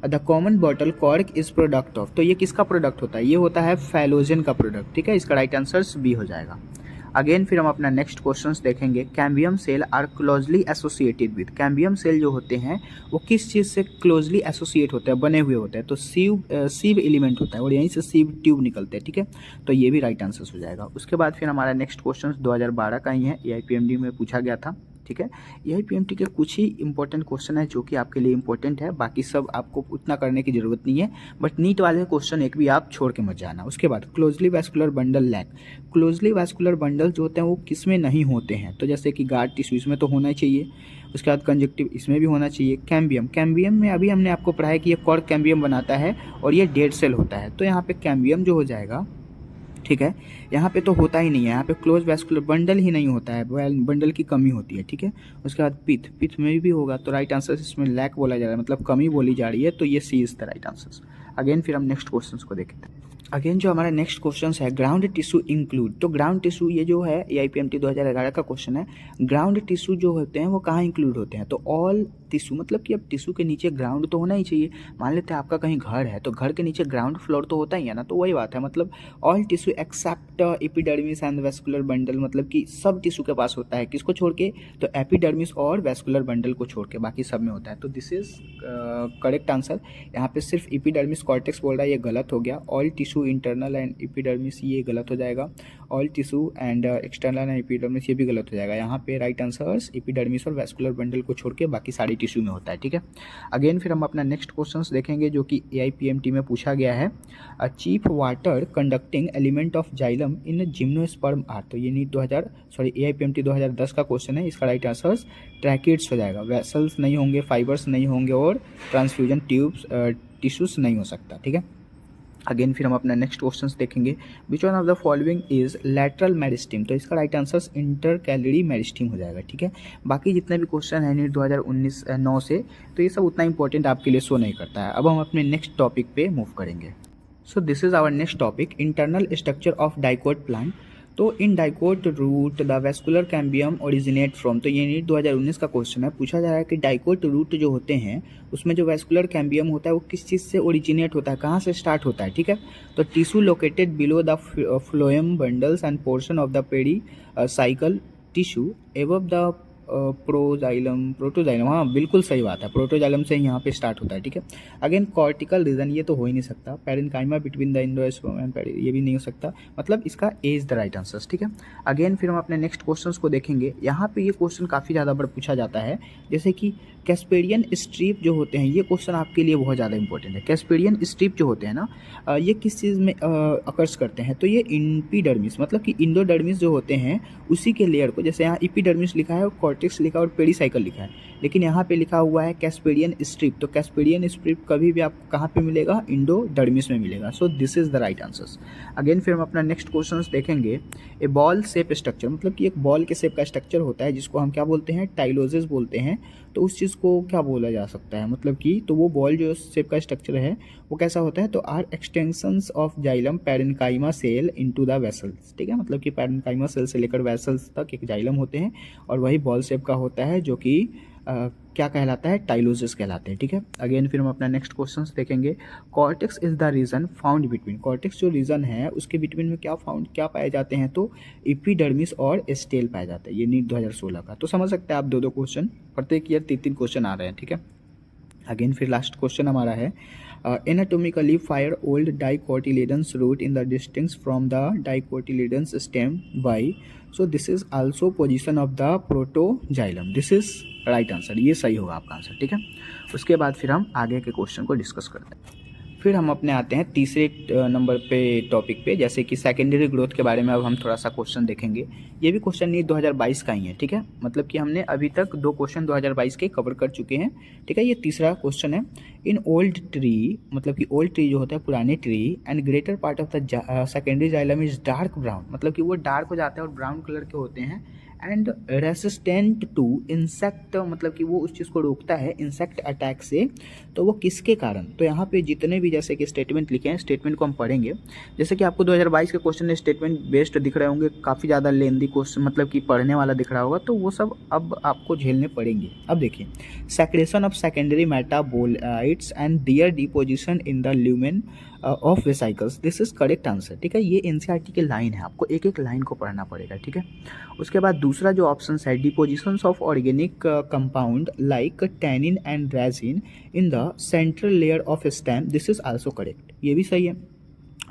the common bottle cork is product of, तो ये किसका प्रोडक्ट होता है, ये होता है फैलोजन का प्रोडक्ट, ठीक है। इसका राइट आंसर्स बी हो जाएगा। अगेन फिर हम अपना नेक्स्ट क्वेश्चंस देखेंगे। Cambium cell are closely associated with, cambium cell जो होते हैं वो किस चीज़ से क्लोजली एसोसिएट होते हैं, बने हुए होते हैं, तो सीव एलिमेंट होता है, और यहीं से सीव ट्यूब निकलते हैं, ठीक है। तो ये भी राइट आंसर हो जाएगा। उसके बाद फिर हमारा नेक्स्ट क्वेश्चन 2012 का ही है, AIPMT में पूछा गया था, ठीक है। AIPMT के कुछ ही इंपॉर्टेंट क्वेश्चन है जो कि आपके लिए इंपॉर्टेंट है, बाकी सब आपको उतना करने की जरूरत नहीं है, बट नीट वाले क्वेश्चन एक भी आप छोड़ के मत जाना। उसके बाद closely vascular bundle lack, closely vascular bundle जो होते हैं वो किस में नहीं होते हैं, तो जैसे कि गार्ड टिश्यू इसमें तो होना ही चाहिए, उसके बाद कंजक्टिव इसमें भी होना चाहिए। कैम्बियम, कैम्बियम में अभी हमने आपको पढ़ाया कि ये कॉर्क कैम्बियम बनाता है और ये डेड सेल होता है, तो यहाँ पे कैम्बियम जो हो जाएगा, ठीक है। यहाँ पे तो होता ही नहीं है, यहाँ पे क्लोज वैस्कुलर बंडल ही नहीं होता है, बंडल की कमी होती है, ठीक है। उसके बाद पिथ में भी होगा, तो राइट आंसर इसमें लैक बोला जा रहा है, मतलब कमी बोली जा रही है, तो ये C is the right answer. Again फिर हम नेक्स्ट क्वेश्चन को देखते हैं। अगेन जो हमारा नेक्स्ट क्वेश्चन है ग्राउंड टिश्यू इंक्लूड, तो ग्राउंड टिश्यू ये जो है AIPMT 2011 का क्वेश्चन है। ग्राउंड टिश्यू जो होते हैं वो कहाँ इंक्लूड होते हैं, तो ऑल टिश्यू, मतलब कि अब टिश्यू के नीचे ग्राउंड तो होना ही चाहिए। मान लेते हैं आपका कहीं घर है तो घर के नीचे ग्राउंड फ्लोर तो होता ही है ना, तो वही बात है, मतलब all tissue except epidermis and vascular bundle, मतलब कि सब टिश्यू के पास होता है, किसको छोड़ के, तो एपिडर्मिस और वेस्कुलर बंडल को छोड़ के बाकी सब में होता है, तो दिस इज करेक्ट आंसर। यहाँ पे सिर्फ एपिडर्मिस कॉर्टेक्स बोल रहा है, ये गलत हो गया। All tissue internal and epidermis ये गलत हो जाएगा। All tissue and external and epidermis ये भी गलत हो जाएगा। यहाँ पे राइट आंसर्स एपिडर्मिस और वेस्कुलर बंडल को छोड़ के बाकी सारी टिश्यू में होता है, ठीक है। अगेन फिर हम अपना नेक्स्ट क्वेश्चंस देखेंगे जो कि AIPMT में पूछा गया है। Chief water conducting element of xylem in gymnosperm are, तो ये नीट AIPMT 2010 का क्वेश्चन है। इसका राइट आंसर ट्रैकिड्स हो जाएगा। वेसल्स नहीं होंगे, फाइबर्स नहीं होंगे और ट्रांसफ्यूजन ट्यूब्स टिश्यूज नहीं हो सकता, ठीक है। अगेन फिर हम अपना नेक्स्ट क्वेश्चन देखेंगे। Which one of the following is lateral meristem, तो इसका राइट आंसर इंटरकैलरी मेरिस्टीम हो जाएगा, ठीक है। बाकी जितने भी क्वेश्चन है नीट 2019-9 से, तो ये सब उतना इंपॉर्टेंट आपके लिए शो नहीं करता है। अब हम अपने नेक्स्ट टॉपिक पे मूव करेंगे। So this is our next topic, internal structure of dicot plant. तो in dicot root the vascular cambium originate from, तो ये नीट 2019 का क्वेश्चन है। पूछा जा रहा है कि डाइकोट रूट जो होते हैं उसमें जो वेस्कुलर कैम्बियम होता है वो किस चीज़ से ओरिजिनेट होता है, कहाँ से स्टार्ट होता है, ठीक है। तो tissue located below the phloem bundles and portion of the pericycle tissue above the protoxylem, हाँ बिल्कुल सही बात है, प्रोटोजाइलम से यहाँ पे स्टार्ट होता है, ठीक है। अगेन कॉर्टिकल रीजन, ये तो हो ही नहीं सकता। Parenchyma between the endosperm and peri, ये भी नहीं हो सकता, मतलब इसका A is the right answer, ठीक है। अगेन फिर हम अपने नेक्स्ट क्वेश्चंस को देखेंगे। यहाँ पे ये क्वेश्चन काफ़ी ज़्यादा बार पूछा जाता है, जैसे कि कैस्पेरियन स्ट्रिप जो होते हैं, ये क्वेश्चन आपके लिए बहुत ज़्यादा इंपॉर्टेंट है। कैस्पेरियन स्ट्रिप जो होते हैं ना, ये किस चीज़ में अकर्स करते हैं, तो ये एपिडर्मिस, मतलब कि इंडोडर्मिस जो होते हैं उसी के लेयर को, जैसे यहाँ एपिडर्मिस लिखा है और कॉर्टेक्स लिखा है और पेरीसाइकल लिखा है, लेकिन यहाँ पे लिखा हुआ है कैस्पेरियन स्ट्रिप। तो कैस्पेरियन स्ट्रिप कभी भी आपको कहाँ पे मिलेगा, इंडोडर्मिस में मिलेगा। सो this is the right answers. Again फिर हम अपना नेक्स्ट क्वेश्चन देखेंगे। ए बॉल शेप स्ट्रक्चर, मतलब कि एक बॉल के शेप का स्ट्रक्चर होता है जिसको हम क्या बोलते हैं, टाइलोसिस बोलते हैं। तो उस चीज़ को क्या बोला जा सकता है, मतलब कि तो वो बॉल जो शेप का स्ट्रक्चर है वो कैसा होता है, तो are extensions of xylem parenchyma cell into the vessels, ठीक है। मतलब कि पैरेन्काइमा सेल से लेकर वेसल्स तक एक जाइलम होते हैं और वही बॉल शेप का होता है जो कि क्या कहलाता है, टाइलोसिस कहलाते हैं, ठीक है। अगेन फिर हम अपना नेक्स्ट क्वेश्चन देखेंगे। Cortex is the region found between, cortex जो रीजन है उसके बिटवीन में क्या पाए जाते हैं, तो एपिडर्मिस और स्टेल पाए जाते हैं। ये नीट 2016 का, तो समझ सकते हैं आप दो क्वेश्चन, प्रत्येक ईयर 3 क्वेश्चन आ रहे हैं, ठीक है। अगेन फिर लास्ट क्वेश्चन हमारा है, anatomically fire old dicotyledons root in the distinct from the dicotyledons stem by, so this is also position of the protoxylem. This is right answer, ये सही होगा आपका आंसर, ठीक है। उसके बाद फिर हम आगे के क्वेश्चन को डिस्कस करते हैं। फिर हम अपने आते हैं तीसरे नंबर पे टॉपिक पे, जैसे कि सेकेंडरी ग्रोथ के बारे में अब हम थोड़ा सा क्वेश्चन देखेंगे। ये भी क्वेश्चन नीट 2022 का ही है, ठीक है। मतलब कि हमने अभी तक 2 क्वेश्चन 2022 के कवर कर चुके हैं, ठीक है। ये तीसरा क्वेश्चन है। इन ओल्ड ट्री, मतलब कि ओल्ड ट्री जो होता है पुराने tree, and greater part of the secondary xylem is dark brown, मतलब कि वो डार्क हो जाते हैं और ब्राउन कलर के होते हैं। एंड रेसिस्टेंट टू इंसेक्ट, मतलब कि वो उस चीज़ को रोकता है इंसेक्ट अटैक से। तो वो किसके कारण, तो यहाँ पे जितने भी जैसे कि स्टेटमेंट लिखे हैं, स्टेटमेंट को हम पढ़ेंगे। जैसे कि आपको 2022 के क्वेश्चन में स्टेटमेंट बेस्ड दिख रहे होंगे, काफ़ी ज़्यादा लेंदी क्वेश्चन, मतलब कि पढ़ने वाला दिख रहा होगा, तो वो सब अब आपको झेलने पड़ेंगे। अब देखिए, secretion of secondary metabolites and their deposition in the lumen of vesicles, this is correct answer, ठीक है। ये एनसीईआरटी के लाइन है, आपको एक एक लाइन को पढ़ना पड़ेगा, ठीक है। उसके बाद दूसरा जो ऑप्शन है, depositions of organic compound like tannin and resin in the central layer of stem, this is also correct, ये भी सही है।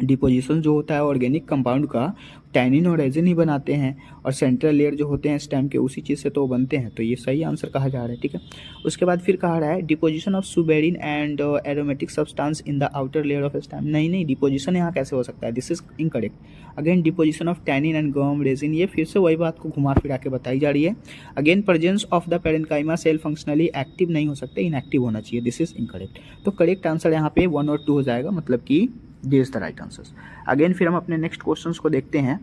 डिपोजिशन जो होता है ऑर्गेनिक कंपाउंड का, टैनिन और रेजिन ही बनाते हैं, और सेंट्रल लेयर जो होते हैं स्टेम के, उसी चीज़ से तो बनते हैं, तो ये सही आंसर कहा जा रहा है, ठीक है। उसके बाद फिर कहा रहा है deposition of suberin and aromatic substance in the outer layer of stem, नहीं डिपोजिशन यहाँ कैसे हो सकता है, this is incorrect. Again deposition of tannin and gum resin, ये फिर से वही बात को घुमा फिरा के बताई जा रही है। Again presence of the parenchyma cell functionally active नहीं हो सकते, इनएक्टिव होना चाहिए, दिस इज इनकरेक्ट। तो करेक्ट आंसर यहाँ पे 1 और 2 हो जाएगा, मतलब कि this is the right answers. Again फिर हम अपने नेक्स्ट क्वेश्चंस को देखते हैं,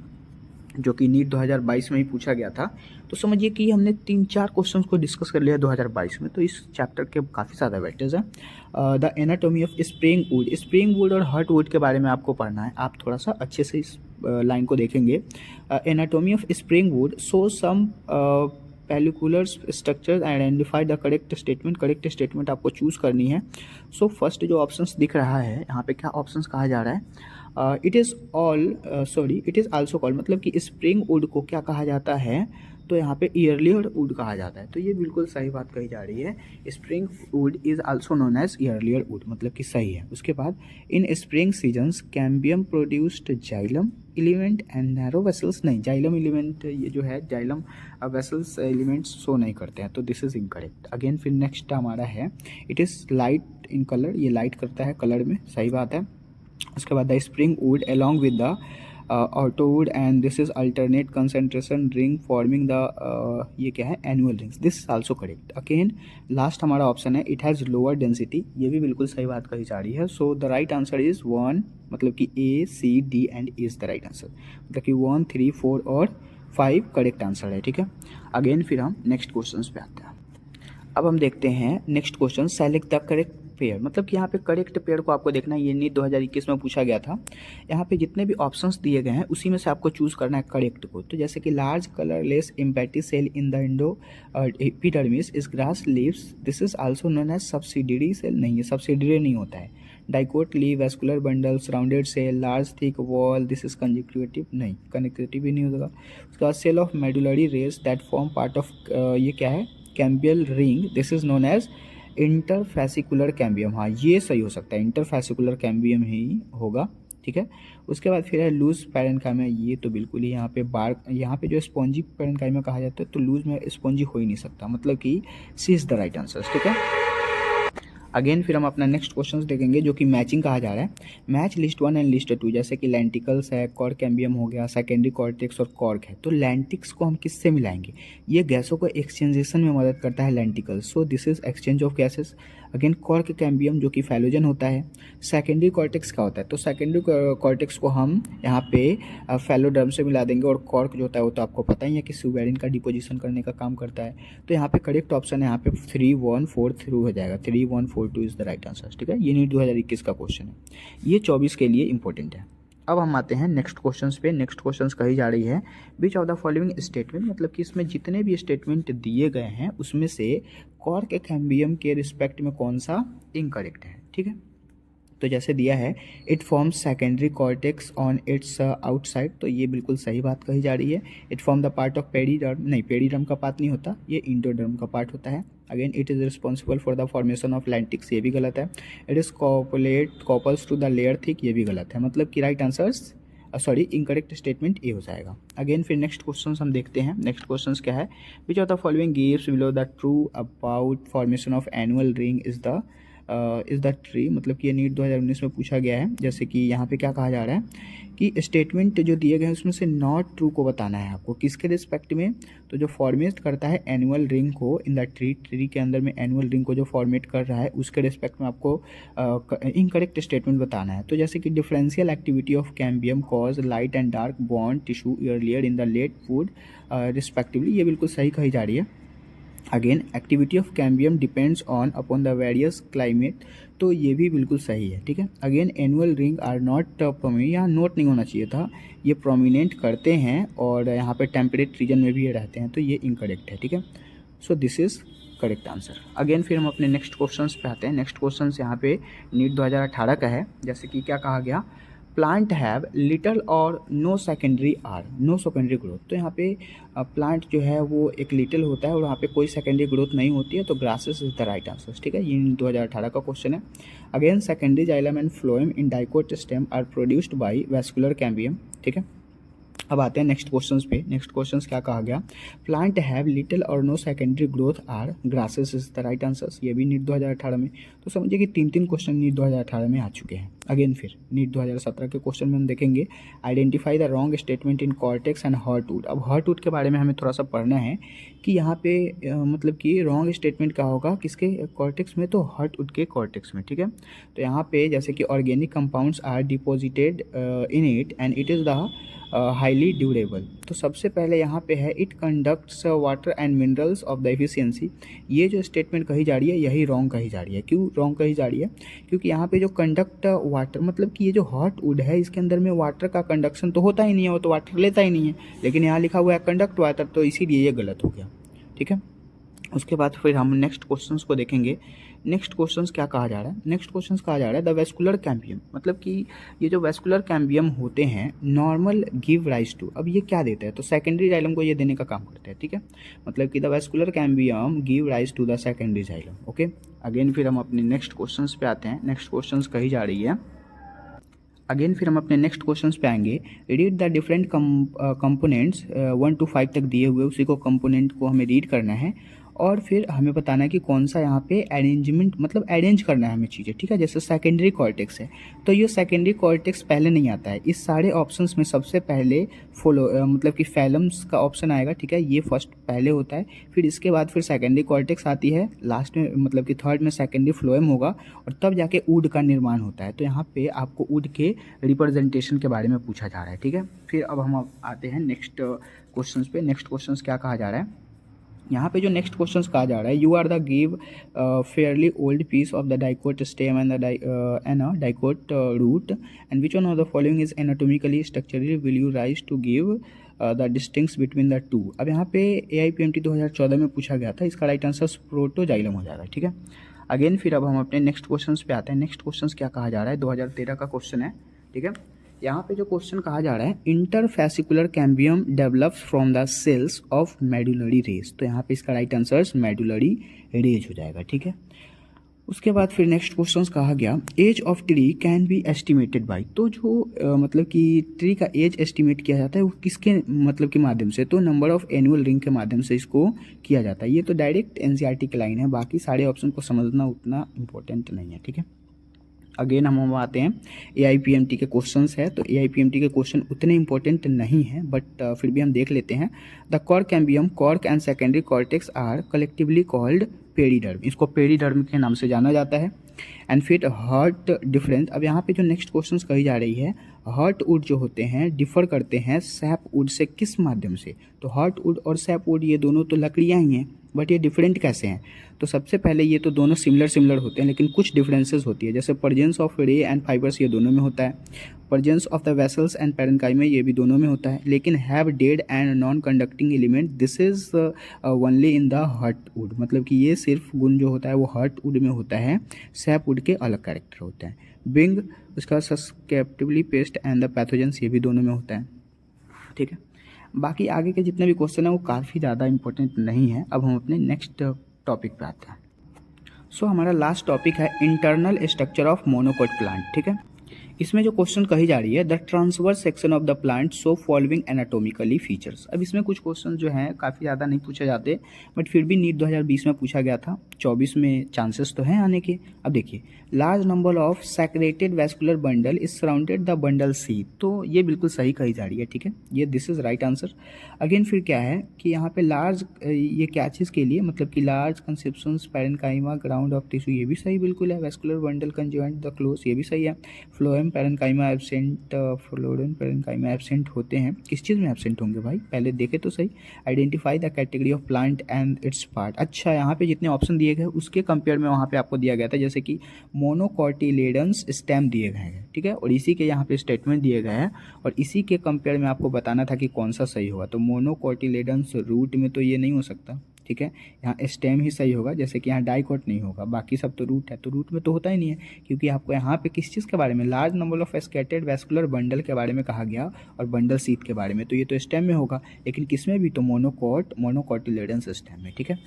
जो कि नीट 2022 में ही पूछा गया था। तो समझिए कि हमने 3-4 क्वेश्चंस को डिस्कस कर लिया 2022 में, तो इस चैप्टर के काफ़ी ज़्यादा वेटेज है। The anatomy of spring would और हर्ट वुड के बारे में आपको पढ़ना है। आप थोड़ा सा अच्छे से इस लाइन को देखेंगे। Anatomy of spring wood show some peculiar structure, identify the correct statement आपको चूज़ करनी है। सो फर्स्ट जो ऑप्शंस दिख रहा है यहाँ पे, क्या ऑप्शंस कहा जा रहा है, इट इज़ आल्सो कॉल्ड, मतलब कि स्प्रिंग वुड को क्या कहा जाता है, तो यहाँ पे ईयरलियर वुड कहा जाता है। तो ये बिल्कुल सही बात कही जा रही है, spring wood is also known as earlier wood, मतलब कि सही है। उसके बाद in spring seasons cambium produced xylem element and narrow vessels, नहीं जाइलम एलिमेंट, ये जो है जाइलम वेसल्स एलिमेंट्स शो नहीं करते हैं, तो दिस इज इनकरेक्ट। अगेन फिर नेक्स्ट हमारा है, it is light in colour, ये लाइट करता है कलर में, सही बात है। उसके बाद the spring wood along with the ऑटोवुड and this is alternate concentration ring forming the ये क्या है, annual rings, this is also correct. Again last हमारा ऑप्शन है, इट हैज़ लोअर डेंसिटी, ये भी बिल्कुल सही बात कही जा रही है। So the right answer is 1, मतलब कि A, C, D and E is the right answer, मतलब कि 1, 3, 4 और 5 करेक्ट आंसर है, ठीक है। अगेन फिर हम नेक्स्ट क्वेश्चन पे आते हैं। अब हम देखते हैं next question, select the correct pair, मतलब कि यहाँ पे करेक्ट पेयर को आपको देखना है। ये नीट 2021 में पूछा गया था। यहाँ पे जितने भी ऑप्शंस दिए गए हैं उसी में से आपको चूज़ करना है करेक्ट को। तो जैसे कि large colourless empty cell in the endo epidermis is grass leaves, this is also known as subsidiary cell. नहीं, ये सब्सिडियरी नहीं होता है। Dicot leaf, vascular bundle, surrounded cell, large thick wall, this is conjunctive. नहीं, connective भी नहीं होगा। उसके बाद cell of medullary rays that form part of, ये क्या है, cambial ring, this is known as interfascicular cambium. हाँ, ये सही हो सकता है, इंटरफेसिकुलर कैम्बियम ही होगा। ठीक है। उसके बाद फिर है लूज पैरेन्काइमा। ये तो बिल्कुल ही यहाँ पे बार, यहाँ पे जो स्पॉन्जी पैरेन्काइमा कहा जाता है, तो लूज में स्पॉन्जी हो ही नहीं सकता, मतलब कि सी इज द राइट आंसर। ठीक है। अगेन फिर हम अपना नेक्स्ट क्वेश्चन देखेंगे जो कि मैचिंग कहा जा रहा है। मैच लिस्ट 1 एंड लिस्ट 2, जैसे कि लेंटिकल्स है, कॉर्क कैम्बियम हो गया, सेकेंडरी कॉर्टेक्स और कॉर्क है। तो लेंटिक्स को हम किससे मिलाएंगे? ये गैसों को एक्सचेंजेशन में मदद करता है lenticels, so this is exchange of gases. Again cork cambium जो कि फैलोजन होता है। सेकेंडरी कॉर्टेक्स क्या होता है? तो सेकेंडरी कॉर्टेक्स को हम यहाँ पे फैलोडर्म से मिला देंगे, और कॉर्क जो होता है वो तो आपको पता ही है कि सुबेरिन का डिपोजिशन करने का काम करता है। तो यहाँ पे करेक्ट ऑप्शन है, यहाँ पे 3, 1, 4 थ्रू हो जाएगा। 3, 1, 4, 2 इज द राइट आंसर। ठीक है। ये नीट 2021 का क्वेश्चन है, ये 24 के लिए इंपॉर्टेंट है। अब हम आते हैं नेक्स्ट क्वेश्चंस पे। नेक्स्ट क्वेश्चंस कही जा रही है विच ऑफ द फॉलोइंग स्टेटमेंट, मतलब कि इसमें जितने भी स्टेटमेंट दिए गए हैं उसमें से कॉर्क कैम्बियम के रिस्पेक्ट में कौन सा इनकरेक्ट है। ठीक है। तो जैसे दिया है it forms secondary cortex on its outside, तो ये बिल्कुल सही बात कही जा रही है। It form the part of periderm, नहीं, पेरीडर्म का पार्ट नहीं होता, ये इंडोडर्म का पार्ट होता है। Again it is responsible for the formation of lenticels, ये भी गलत है। It is couples to the layer thick, ये भी गलत है। मतलब कि right answers, sorry, incorrect statement ए हो जाएगा। अगेन फिर नेक्स्ट क्वेश्चन हम देखते हैं। नेक्स्ट क्वेश्चन क्या है? विच of the following gives below the true about formation of annual ring is the tree, मतलब कि ये नीट 2019 में पूछा गया है। जैसे कि यहाँ पे क्या कहा जा रहा है कि स्टेटमेंट जो दिए गए हैं उसमें से नॉट ट्रू को बताना है आपको, किसके रिस्पेक्ट में? तो जो फॉर्मेट करता है एनुअल रिंग को इन द ट्री के अंदर में एनुअल रिंग को जो फॉर्मेट कर रहा है उसके रिस्पेक्ट में आपको इनकरेक्ट स्टेटमेंट बताना है। तो जैसे कि differential activity of cambium cause light and dark bond tissue earlier in the late food respectively, ये बिल्कुल सही कही जा रही है। Again activity of cambium depends on upon the various climate, तो ये भी बिल्कुल सही है। ठीक है। Again annual ring are not prominent, यहाँ नोट नहीं होना चाहिए था, ये प्रोमिनेंट करते हैं और यहाँ पे टेम्परेट रीजन में भी ये रहते हैं, तो ये इनकरेक्ट है। ठीक है। So this is correct answer. Again फिर हम अपने नेक्स्ट क्वेश्चन पे आते हैं। नेक्स्ट क्वेश्चन यहाँ पे नीट 2018 का है। जैसे कि क्या कहा गया, प्लांट हैव लिटल और no secondary are, no secondary growth. तो यहाँ पे प्लांट जो है वो एक लिटिल होता है और वहाँ पे कोई सेकेंडरी ग्रोथ नहीं होती है, तो grasses is the right answer. ठीक है। ये 2018 का क्वेश्चन है। Again secondary xylem and phloem in dicot stem are produced by vascular cambium. ठीक है। अब आते हैं नेक्स्ट क्वेश्चंस पे। नेक्स्ट क्वेश्चंस क्या कहा गया, प्लांट हैव लिटिल और no secondary growth are grasses is the right answers. ये भी नीट 2018 में, तो समझिए कि 3 क्वेश्चन नीट 2018 में आ चुके हैं। अगेन फिर नीट 2017 के क्वेश्चन में हम देखेंगे identify the wrong statement in cortex and heartwood. अब हार्टवुड के बारे में हमें थोड़ा सा पढ़ना है कि यहाँ पे मतलब कि रॉन्ग स्टेटमेंट क्या होगा, किसके कॉर्टेक्स में? तो हार्टवुड के कॉर्टेक्स में। ठीक है। तो यहाँ पे जैसे कि organic compounds are deposited in it and it is the highly durable. तो सबसे पहले यहाँ पे है it conducts water and minerals of the efficiency. ये जो स्टेटमेंट कही जा रही है यही रॉन्ग कही जा रही है। क्यों रॉन्ग कही जा रही है? क्योंकि यहाँ पे जो कंडक्ट वाटर, मतलब कि ये जो हार्टवुड है इसके अंदर में वाटर का कंडक्शन तो होता ही नहीं है, वो तो वाटर लेता ही नहीं है, लेकिन यहाँ लिखा हुआ है कंडक्ट वाटर, तो इसीलिए ये गलत हो गया। ठीक है। उसके बाद फिर हम नेक्स्ट क्वेश्चंस को देखेंगे। नेक्स्ट क्वेश्चंस क्या कहा जा रहा है? नेक्स्ट क्वेश्चंस कहा जा रहा है द वेस्कुलर कैम्बियम, मतलब कि ये जो वेस्कुलर कैम्बियम होते हैं नॉर्मल गिव राइज टू, अब ये क्या देते हैं? तो सेकेंडरी जाइलम को ये देने का काम करते हैं। ठीक है। मतलब कि the vascular cambium give rise to the secondary xylem. Okay. Again फिर हम अपने नेक्स्ट क्वेश्चंस पे आते हैं। नेक्स्ट क्वेश्चंस कही जा रही है, अगेन फिर हम अपने नेक्स्ट क्वेश्चंस पे आएंगे। Read the different components 1 to 5 तक दिए हुए उसी को कंपोनेंट को हमें रीड करना है और फिर हमें बताना है कि कौन सा यहाँ पे अरेंजमेंट, मतलब अरेंज करना है हमें चीज़ें। ठीक है। जैसे सेकेंडरी कॉर्टेक्स है तो ये सेकेंडरी कॉर्टेक्स पहले नहीं आता है, इस सारे ऑप्शंस में सबसे पहले मतलब कि फैलम्स का ऑप्शन आएगा। ठीक है। ये फर्स्ट पहले होता है, फिर इसके बाद फिर सेकेंडरी कॉर्टेक्स आती है, लास्ट में मतलब कि थर्ड में सेकेंडरी फ्लोएम होगा और तब जाके वुड का निर्माण होता है। तो यहाँ पे आपको वुड के रिप्रेजेंटेशन के बारे में पूछा जा रहा है। ठीक है। फिर अब हम आते हैं नेक्स्ट क्वेश्चन पे। नेक्स्ट क्वेश्चन क्या कहा जा रहा है, यहाँ पे जो नेक्स्ट क्वेश्चन कहा जा रहा है, you are the give fairly old piece of the dicot stem and the dicot root and which one of the following is anatomically structurally will you rise to give the distinct between the two. अब यहाँ पे AIPMT 2014 में पूछा गया था, इसका right answer protoxylem हो जाएगा, ठीक है। अगेन फिर अब हम अपने नेक्स्ट क्वेश्चन पे आते हैं। नेक्स्ट क्वेश्चन क्या कहा जा रहा है, 2013 का क्वेश्चन है, ठीक है। यहाँ पे जो क्वेश्चन कहा जा रहा है, interfascicular cambium develops from the cells of medullary rays. तो यहाँ पे इसका राइट आंसर मेडुलरी रेज हो जाएगा, ठीक है। उसके बाद फिर नेक्स्ट क्वेश्चन कहा गया, age of tree can be estimated by. तो जो मतलब कि ट्री का एज एस्टिमेट किया जाता है वो किसके मतलब के माध्यम से, तो नंबर ऑफ एनुअल रिंग के माध्यम से इसको किया जाता है। ये तो डायरेक्ट NCERT की लाइन है, बाकी सारे ऑप्शन को समझना उतना इम्पोर्टेंट नहीं है, ठीक है। अगेन हम आते हैं AIPMT के क्वेश्चंस है, तो AIPMT के क्वेश्चन उतने इंपॉर्टेंट नहीं है, बट फिर भी हम देख लेते हैं। The cork cambium, cork and secondary cortex are collectively called periderm. इसको पेरिडर्म के नाम से जाना जाता है। एंड फिर हार्ट डिफरेंस। अब यहाँ पे जो नेक्स्ट क्वेश्चन कही जा रही है, हार्ट वुड जो होते हैं डिफर करते हैं सैप वुड से किस माध्यम से। तो हार्ट वुड और सैप वुड ये दोनों तो लकड़ियाँ ही हैं, बट ये डिफरेंट कैसे हैं। तो सबसे पहले ये तो दोनों सिमिलर होते हैं, लेकिन कुछ डिफरेंसेस होती है, जैसे प्रेजेंस ऑफ रे एंड फाइबर्स ये दोनों में होता है, presence of the vessels and parenchyma ये भी दोनों में होता है, लेकिन have dead and non conducting element this is only in the heartwood. मतलब कि ये सिर्फ गुण जो होता है वो हार्टवुड में होता है, सैपवुड के अलग कैरेक्टर होते हैं। बिंग, उसका सस्केप्टिवली पेस्ट एंड द पैथोजेंस ये भी दोनों में होता है, ठीक है। बाकी आगे के जितने भी क्वेश्चन हैं वो काफ़ी ज़्यादा इंपॉर्टेंट नहीं है। अब हम अपने नेक्स्ट टॉपिक पे आते हैं। सो हमारा लास्ट टॉपिक है internal structure of monocot plant, ठीक है। इसमें जो क्वेश्चन कही जा रही है, the transverse section of the plant so following anatomically features. अब इसमें कुछ क्वेश्चन जो हैं काफ़ी ज़्यादा नहीं पूछे जाते, बट फिर भी नीट 2020 में पूछा गया था, 24 में चांसेस तो हैं आने के। अब देखिए, large number of scattered vascular bundle is surrounded the bundle sheath. तो ये बिल्कुल सही कही जा रही है, ठीक है, ये this is right answer. Again फिर क्या है कि यहाँ पे लार्ज, ये क्या चीज़ के लिए, मतलब कि large conceptions parenchyma ground of tissue, ये भी सही बिल्कुल है। वैस्कुलर बंडल कंजुएंट द क्लोज, ये भी सही है। Phloem parenchyma absent, phloem parenchyma absent होते हैं, किस चीज़ में एब्सेंट होंगे भाई, पहले देखे तो सही। Identify the category of plant and it's part. अच्छा, यहाँ पे जितने ऑप्शन दिए गए उसके कंपेयर में वहाँ पे आपको दिया गया था, जैसे कि मोनोकोटिलेडन्स स्टेम दिए गए हैं, ठीक है, और इसी के यहाँ पे स्टेटमेंट दिए गए हैं, और इसी के कंपेयर में आपको बताना था कि कौन सा सही होगा। तो मोनोकोटिलेडन्स रूट में तो ये नहीं हो सकता, ठीक है, यहाँ स्टेम ही सही होगा, जैसे कि यहाँ डाइकोट नहीं होगा, बाकी सब तो रूट है, तो रूट में तो होता ही नहीं है, क्योंकि आपको यहाँ पे किस चीज़ के बारे में, large number of scattered vascular bundle के बारे में कहा गया और बंडल सीट के बारे में, तो ये तो स्टेम में होगा, लेकिन किसमें भी, तो मोनोकोटिलेडन्स स्टेम में, ठीक है।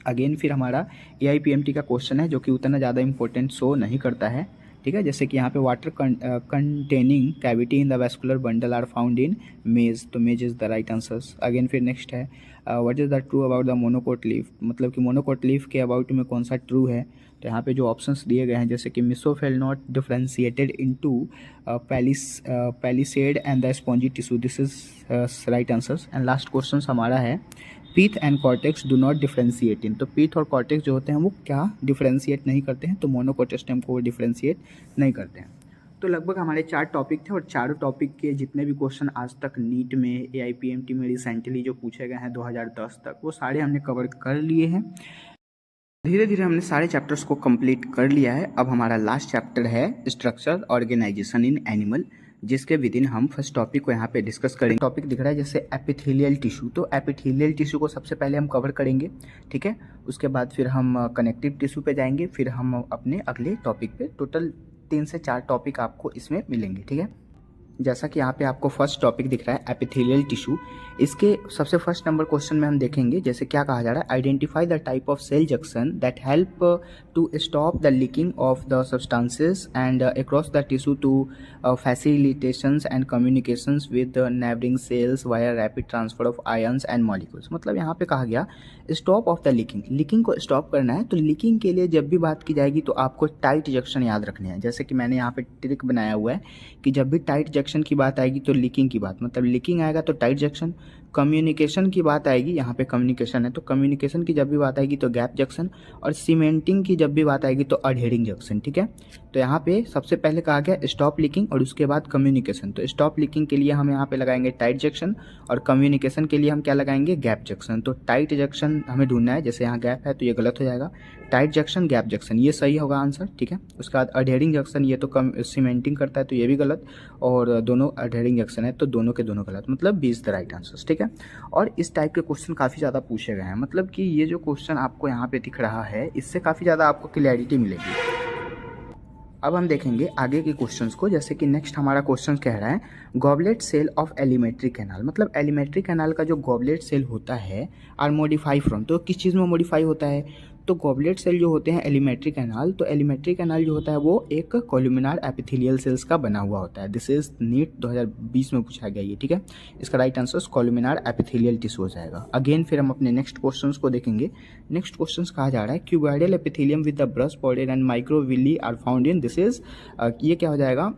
अगेन फिर हमारा AIPMT का क्वेश्चन है जो कि उतना ज़्यादा इंपॉर्टेंट शो नहीं करता है, ठीक है, जैसे कि यहाँ पे water containing cavity in the vascular bundle are found in maize, तो maize is the right answers. Again फिर नेक्स्ट है, what is the true about the monocot leaf, मतलब कि मोनोकोट लीफ के अबाउट में कौन सा ट्रू है। तो यहाँ पे जो ऑप्शंस दिए गए हैं, जैसे कि mesophyll not differentiated into palisade and the spongy tissue, this is right answers. And last question हमारा है, pith and cortex do not differentiate in. तो पीथ और कॉर्टेक्स जो होते हैं वो क्या डिफ्रेंशिएट नहीं करते हैं, तो मोनोकोट स्टेम को वो डिफ्रेंशिएट नहीं करते हैं। तो लगभग हमारे 4 टॉपिक थे, और चारों टॉपिक के जितने भी क्वेश्चन आज तक नीट में, AIPMT में रिसेंटली जो पूछे गए हैं 2010 तक, वो सारे हमने कवर कर लिए हैं। धीरे धीरे हमने सारे चैप्टर्स को कंप्लीट कर लिया है। अब हमारा लास्ट चैप्टर है स्ट्रक्चर ऑर्गेनाइजेशन इन एनिमल, जिसके विदिन हम फर्स्ट टॉपिक को यहाँ पे डिस्कस करेंगे। टॉपिक दिख रहा है जैसे एपिथेलियल टिश्यू, तो एपिथेलियल टिश्यू को सबसे पहले हम कवर करेंगे, ठीक है। उसके बाद फिर हम कनेक्टिव टिश्यू पे जाएंगे, फिर हम अपने अगले टॉपिक पे, टोटल 3 से 4 टॉपिक आपको इसमें मिलेंगे, ठीक है। जैसा कि यहाँ पे आपको फर्स्ट टॉपिक दिख रहा है एपिथेलियल टिश्यू, इसके सबसे फर्स्ट नंबर क्वेश्चन में हम देखेंगे, जैसे क्या कहा जा रहा है, identify the type of cell junction that help to stop the leaking of the substances and across the tissue to facilitations and communications with neighbouring cells via rapid transfer of ions and molecules. मतलब यहाँ पे कहा गया stop of the leaking को stop करना है। तो leaking के लिए जब भी बात की जाएगी तो आपको टाइट जंक्शन याद रखने हैं, जैसे कि मैंने यहाँ पे ट्रिक बनाया हुआ है कि जब भी टाइट जंक्शन की बात आएगी तो लीकिंग की बात, मतलब लीकिंग आएगा तो टाइट जंक्शन, कम्युनिकेशन की बात आएगी, यहाँ पे कम्युनिकेशन है तो कम्युनिकेशन की जब भी बात आएगी तो गैप जंक्शन, और सीमेंटिंग की जब भी बात आएगी तो अडहेरिंग जंक्शन। ठीक है, तो यहाँ पे सबसे पहले कहा गया स्टॉप लीकिंग और उसके बाद कम्युनिकेशन। तो स्टॉप लीकिंग के लिए हम यहाँ पे लगाएंगे टाइट जंक्शन और कम्युनिकेशन के लिए हम क्या लगाएंगे, गैप जंक्शन। तो टाइट जंक्शन हमें ढूंढना है, जैसे यहाँ गैप है तो ये गलत हो जाएगा, टाइट जंक्शन गैप जंक्शन ये सही होगा आंसर। ठीक है, उसके बाद अडहेरिंग जंक्शन, ये तो सीमेंटिंग करता है तो ये भी गलत, और दोनों अडहेरिंग जंक्शन है तो दोनों के दोनों गलत, मतलब B is the right answer. ठीक है, और इस टाइप के क्वेश्चन काफ़ी ज़्यादा पूछे गए हैं, मतलब कि ये जो क्वेश्चन आपको यहाँ पे दिख रहा है इससे काफ़ी ज़्यादा आपको क्लैरिटी मिलेगी। अब हम देखेंगे आगे के क्वेश्चंस को, जैसे कि नेक्स्ट हमारा क्वेश्चन कह रहा है goblet cell of alimentary canal, मतलब एलिमेंट्री कैनाल का जो गॉबलेट सेल होता है आर मॉडिफाई फ्रॉम, तो किस चीज़ में मॉडिफाई होता है, तो गॉबलेट सेल जो होते हैं एलिमेंट्री कैनाल, तो एलिमेंट्री कैनाल जो होता है वो एक कोलुमिनार एपिथेलियल सेल्स का बना हुआ होता है। दिस इज नीट 2020 में पूछा गया ये। ठीक है, इसका राइट आंसर कोलुमिनार एपिथेलियल टिश्यू हो जाएगा। अगेन फिर हम अपने नेक्स्ट क्वेश्चंस को देखेंगे। नेक्स्ट क्वेश्चंस कहा जा रहा है cuboidal epithelium with the brush border and microvilli are found in, this is ये क्या हो जाएगा,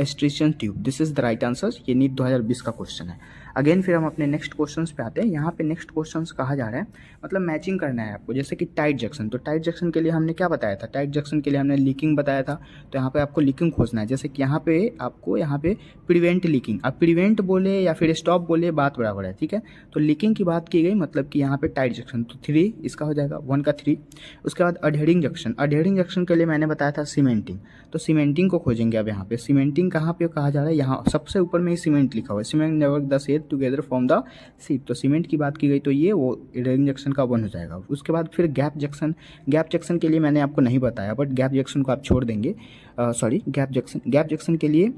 एस्ट्रिशियन tube. This is the right answer, ये नीट 2020 का क्वेश्चन है। अगेन फिर हम अपने नेक्स्ट क्वेश्चंस पे आते हैं। यहाँ पे नेक्स्ट क्वेश्चंस कहा जा रहा है, मतलब मैचिंग करना है आपको, जैसे कि टाइट जंक्शन। तो टाइट जंक्शन के लिए हमने क्या बताया था, टाइट जंक्शन के लिए हमने लीकिंग बताया था, तो यहाँ पे आपको लीकिंग खोजना है। जैसे कि यहाँ पे आपको यहाँ पे प्रिवेंट लीकिंग, अब प्रिवेंट बोले या फिर स्टॉप बोले बात बराबर है। ठीक है, तो लीकिंग की बात की गई, मतलब कि यहाँ पे टाइट जंक्शन, तो 3 इसका हो जाएगा, 1 का 3। उसके बाद अडहेरिंग जंक्शन, अडहेरिंग जंक्शन के लिए मैंने बताया था सीमेंटिंग, तो सीमेंटिंग को खोजेंगे। अब यहाँ पे सीमेंटिंग कहाँ पे कहा जा रहा है, यहाँ सबसे ऊपर में ही सीमेंट लिखा हुआ है, cement network the set together form the ship, तो सीमेंट की बात की गई तो ये वो अडहेरिंग जंक्शन का 1 हो जाएगा। उसके बाद फिर गैप जंक्शन, गैप जंक्शन के लिए मैंने आपको नहीं बताया, बट गैप जंक्शन को आप छोड़ देंगे, सॉरी गैप जंक्शन के लिए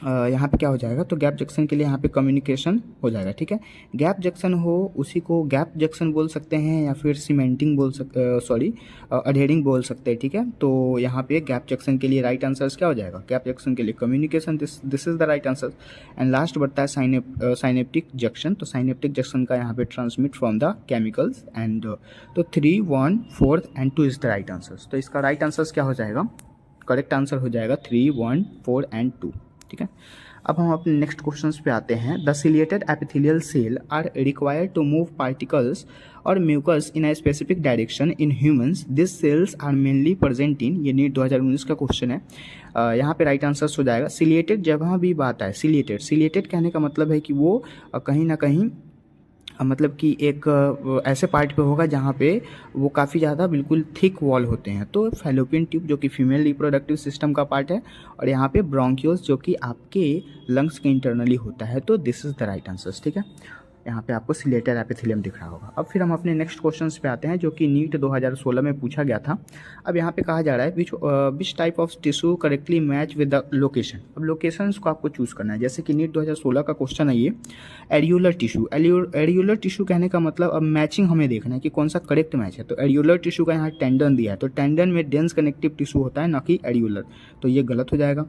यहाँ पे क्या हो जाएगा, तो गैप जंक्शन के लिए यहाँ पे कम्युनिकेशन हो जाएगा। ठीक है, गैप जंक्शन हो उसी को गैप जंक्शन बोल सकते हैं या फिर सीमेंटिंग बोल सकते, सॉरी अडहेरिंग बोल सकते हैं। ठीक है, तो यहाँ पे गैप जंक्शन के लिए राइट आंसर क्या हो जाएगा, गैप जंक्शन के लिए communication, this is the right answer. And last बढ़ता है साइनेप्टिक जंक्शन, तो साइनेप्टिक जंक्शन का यहाँ पे transmit from the chemicals and, तो 3, 1, 4 and 2 is the right answer. तो इसका राइट आंसर क्या हो जाएगा, करेक्ट आंसर हो जाएगा 3, 1, 4 एंड 2। ठीक है, अब हम अपने नेक्स्ट क्वेश्चंस पे आते हैं। The ciliated epithelial cell are required to move particles और mucus in a specific direction in humans, this cells are mainly present in, ये नीट 2019 का क्वेश्चन है। यहाँ पे राइट आंसर हो जाएगा सिलिएटेड। जहाँ भी बात है सिलिएटेड कहने का मतलब है कि वो कहीं ना कहीं मतलब कि एक ऐसे पार्ट पे होगा जहाँ पे वो काफ़ी ज़्यादा बिल्कुल थिक वॉल होते हैं। तो फैलोपियन ट्यूब जो कि फीमेल रिप्रोडक्टिव सिस्टम का पार्ट है, और यहाँ पे ब्रोंकियोल्स जो कि आपके लंग्स के इंटरनली होता है। तो this is the right answer. ठीक है, यहाँ पे आपको सिलेटेड एपिथेलियम दिख रहा होगा। अब फिर हम अपने नेक्स्ट क्वेश्चंस पे आते हैं जो कि नीट 2016 में पूछा गया था। अब यहाँ पे कहा जा रहा है which type of tissue correctly match with the location. अब लोकेशंस को आपको चूज़ करना है, जैसे कि नीट 2016 का क्वेश्चन है ये एरियुलर टिश्यू। एरियुलर टिश्यू कहने का मतलब अब मैचिंग हमें देखना है कि कौन सा करेक्ट मैच है। तो एरियुलर टिश्यू का यहाँ टेंडन दिया है, तो टेंडन में डेंस कनेक्टिव टिश्यू होता है ना कि एरियुलर, तो ये गलत हो जाएगा।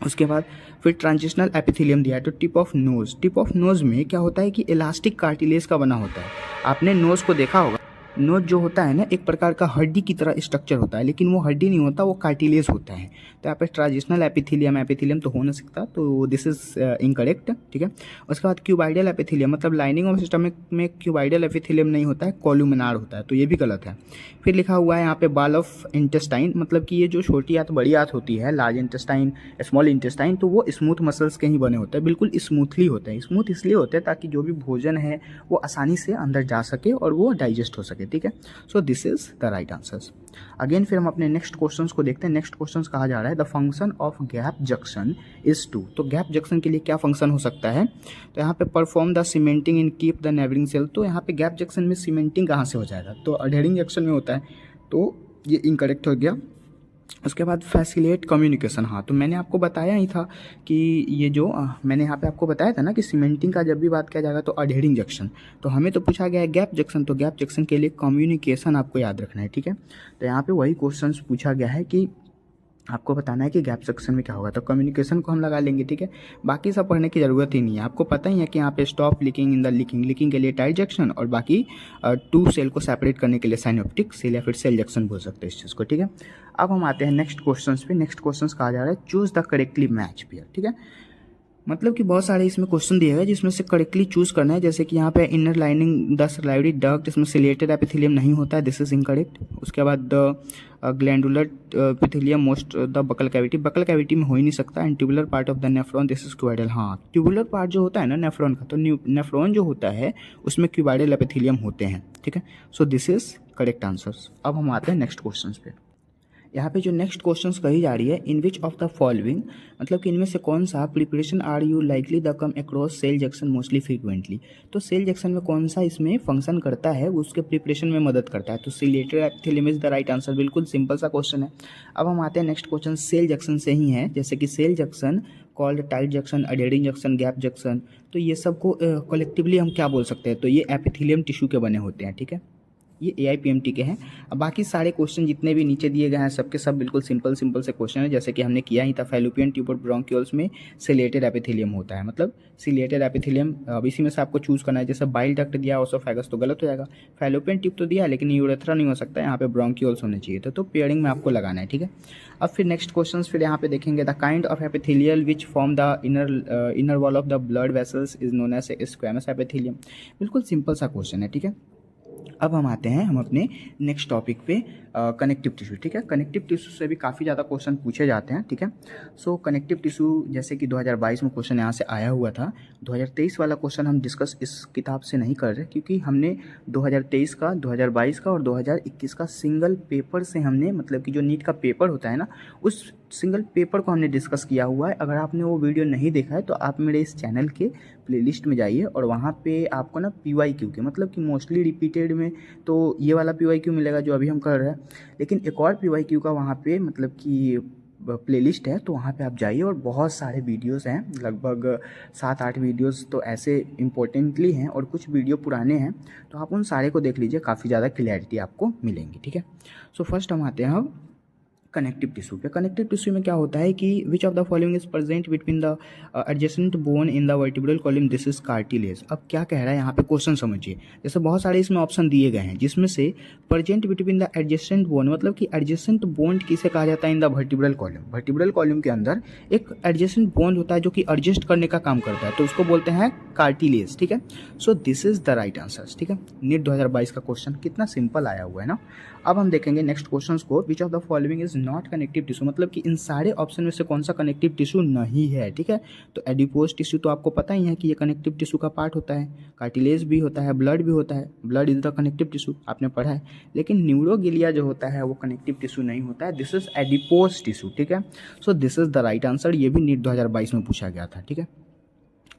उसके बाद फिर ट्रांजिशनल एपिथेलियम दिया है, तो टिप ऑफ नोज में क्या होता है कि इलास्टिक कार्टिलेज का बना होता है। आपने नोज को देखा होगा, नोज जो होता है ना एक प्रकार का हड्डी की तरह स्ट्रक्चर होता है, लेकिन वो हड्डी नहीं होता, वो कार्टिलेज होता है। तो यहाँ पे ट्रांजिशनल एपिथेलियम तो हो नहीं सकता, तो दिस इज इनकरेक्ट। ठीक है, उसके बाद क्यूबाइडल एपिथेलियम, मतलब लाइनिंग ऑफ स्टमक में क्यूबाइडल एपिथेलियम नहीं होता है, कोलुमिनार होता है, तो ये भी गलत है। फिर लिखा हुआ है यहाँ पे बाल ऑफ इंटेस्टाइन, मतलब कि ये जो छोटी आंत बड़ी आंत होती है, लार्ज इंटेस्टाइन स्मॉल इंटेस्टाइन, तो वो स्मूथ मसल्स के ही बने होते हैं, बिल्कुल स्मूथली होते हैं। स्मूथ इसलिए होते हैं ताकि जो भी भोजन है वो आसानी से अंदर जा सके और वो डाइजेस्ट हो सके। ठीक है, so this is the right answer. Again फिर हम अपने नेक्स्ट क्वेश्चंस को देखते हैं। नेक्स्ट क्वेश्चंस कहा जा रहा है the function of gap junction is to. तो गैप जंक्शन के लिए क्या फंक्शन हो सकता है, तो यहाँ पे perform the cementing in keep the neighbouring cell. तो यहाँ पे गैप जंक्शन में सीमेंटिंग कहाँ से हो जाएगा, तो अडहेरिंग जंक्शन में होता है, तो ये इनकरेक्ट हो गया। उसके बाद फैसिलिटेट कम्युनिकेशन, हाँ तो मैंने आपको बताया ही था कि ये जो मैंने यहाँ पे आपको बताया था ना कि सीमेंटिंग का जब भी बात किया जाएगा तो अडहेरिंग जंक्शन, तो हमें तो पूछा गया है गैप जंक्शन, तो गैप जंक्शन के लिए कम्युनिकेशन आपको याद रखना है। ठीक है, तो यहाँ पे वही क्वेश्चन पूछा गया है कि आपको बताना है कि गैप सेक्शन में क्या होगा, तो कम्युनिकेशन को हम लगा लेंगे। ठीक है, बाकी सब पढ़ने की ज़रूरत ही नहीं है, आपको पता ही है कि यहाँ पे stop leaking in the leaking के लिए टाइट जंक्शन, और बाकी 2 सेल को सेपरेट करने के लिए साइनोप्टिक सेल या फिर सेल जंक्शन बोल सकते हैं इस चीज़ को। ठीक है, अब हम आते हैं नेक्स्ट क्वेश्चन पे। नेक्स्ट क्वेश्चन कहा जा रहा है choose the correctly match pair. ठीक है, मतलब कि बहुत सारे इसमें क्वेश्चन दिए गए जिसमें से करेक्टली चूज करना है। जैसे कि यहाँ पे inner lining the salivary duct, इसमें सिलेटेड एपिथेलियम नहीं होता है, दिस इज इनकरेक्ट। उसके बाद the glandular epithelium most the buccal cavity, buccal cavity में हो ही नहीं सकता। And tubular part of the nephron, this is cuboidal. हाँ, ट्यूबुलर पार्ट जो होता है ना नेफ्रॉन का, तो नेफ्रॉन जो होता है उसमें क्यूबाइडल एपिथेलियम होते हैं, ठीक है। So this is correct answers. अब हम आते हैं नेक्स्ट क्वेश्चन पे। यहाँ पे जो नेक्स्ट क्वेश्चंस कही जा रही है, in which of the following, मतलब कि इनमें से कौन सा preparation are you likely the come across cell junction mostly frequently. तो सेल जंक्शन में कौन सा इसमें फंक्शन करता है, उसके प्रिपरेशन में मदद करता है। तो chelated epithelium is the right answer. बिल्कुल सिंपल सा क्वेश्चन है। अब हम आते हैं नेक्स्ट क्वेश्चन, सेल जंक्शन से ही है। जैसे कि cell junction called tight junction, adhering junction, gap junction, तो ये सबको कलेक्टिवली हम क्या बोल सकते हैं, तो ये एपिथेलियम टिश्यू के बने होते हैं, ठीक है। ये AIPMT के हैं। अब बाकी सारे क्वेश्चन जितने भी नीचे दिए गए हैं सबके सब बिल्कुल सिंपल से क्वेश्चन है, जैसे कि हमने किया ही था। फैलोपियन ट्यूब और ब्रोंकियोल्स में सिलेटेड एपिथेलियम होता है, मतलब सिलेटेड एपिथेलियम। अब इसी में से आपको चूज करना है। जैसे बाइल डक्ट दिया ओसोफेगस तो गलत हो जाएगा। फैलोपियन ट्यूब तो दिया है लेकिन यूरेथ्रा नहीं हो सकता, यहाँ पे ब्रोंकियोल्स होने चाहिए तो पेयरिंग में आपको लगाना है, ठीक है। अब फिर नेक्स्ट क्वेश्चन फिर यहाँ पे देखेंगे, the kind of epithelial which form the inner wall of the blood vessels is known as squamous epithelium. बिल्कुल सिंपल सा क्वेश्चन है, ठीक है। अब हम आते हैं हम अपने नेक्स्ट टॉपिक पे, कनेक्टिव टिश्यू, ठीक है। कनेक्टिव टिश्यू से भी काफ़ी ज़्यादा क्वेश्चन पूछे जाते हैं, ठीक है। सो कनेक्टिव टिश्यू जैसे कि 2022 में क्वेश्चन यहाँ से आया हुआ था। 2023 वाला क्वेश्चन हम डिस्कस इस किताब से नहीं कर रहे क्योंकि हमने 2023 का, 2022 का और 2021 का सिंगल पेपर से हमने, मतलब कि जो नीट का पेपर होता है ना, उस सिंगल पेपर को हमने डिस्कस किया हुआ है। अगर आपने वो वीडियो नहीं देखा है तो आप मेरे इस चैनल के प्लेलिस्ट में जाइए और वहाँ पे आपको ना PYQ के, मतलब कि मोस्टली रिपीटेड में तो ये वाला PYQ मिलेगा जो अभी हम कर रहे हैं, लेकिन एक और PYQ का वहाँ पे मतलब कि प्लेलिस्ट है, तो वहाँ पे आप जाइए और बहुत सारे वीडियोस हैं, लगभग 7-8 वीडियोस तो ऐसे इम्पोर्टेंटली हैं और कुछ वीडियो पुराने हैं, तो आप उन सारे को देख लीजिए, काफ़ी ज़्यादा क्लैरिटी आपको मिलेंगी, ठीक है। सो फर्स्ट हम आते हैं हम कनेक्टिव टिश्यू पे। कनेक्टिव टिश्यू में क्या होता है कि विच of the following is present between the adjacent bone in the vertebral column, this is cartilage. अब क्या कह रहा है यहाँ पे, क्वेश्चन समझिए। जैसे बहुत सारे इसमें ऑप्शन दिए गए हैं जिसमें से present between the adjacent bone, मतलब कि एडजेसेंट बोन किसे कहा जाता है in the vertebral column. Vertebral column के अंदर एक एडजेसेंट बोन होता है जो कि एडजस्ट करने का काम करता है, तो उसको बोलते हैं कार्टिलेज, ठीक है। So this is the right answer, ठीक है। नीट 2022 का क्वेश्चन कितना सिंपल आया हुआ है ना। अब हम देखेंगे नेक्स्ट क्वेश्चन को, विच of the following is not connective tissue, मतलब कि इन सारे ऑप्शन में से कौन सा कनेक्टिव टिश्यू नहीं है, ठीक है। तो एडिपोज टिश्यू तो आपको पता ही है कि ये कनेक्टिव टिश्यू का पार्ट होता है, कार्टिलेज भी होता है, ब्लड भी होता है, blood is the connective tissue, आपने पढ़ा है। लेकिन न्यूरोगिलिया जो होता है वो कनेक्टिव टिश्यू नहीं होता है, दिस इज एडिपोज टिश्यू, ठीक है। So this is the right answer. ये भी नीट 2022 में पूछा गया था, ठीक है।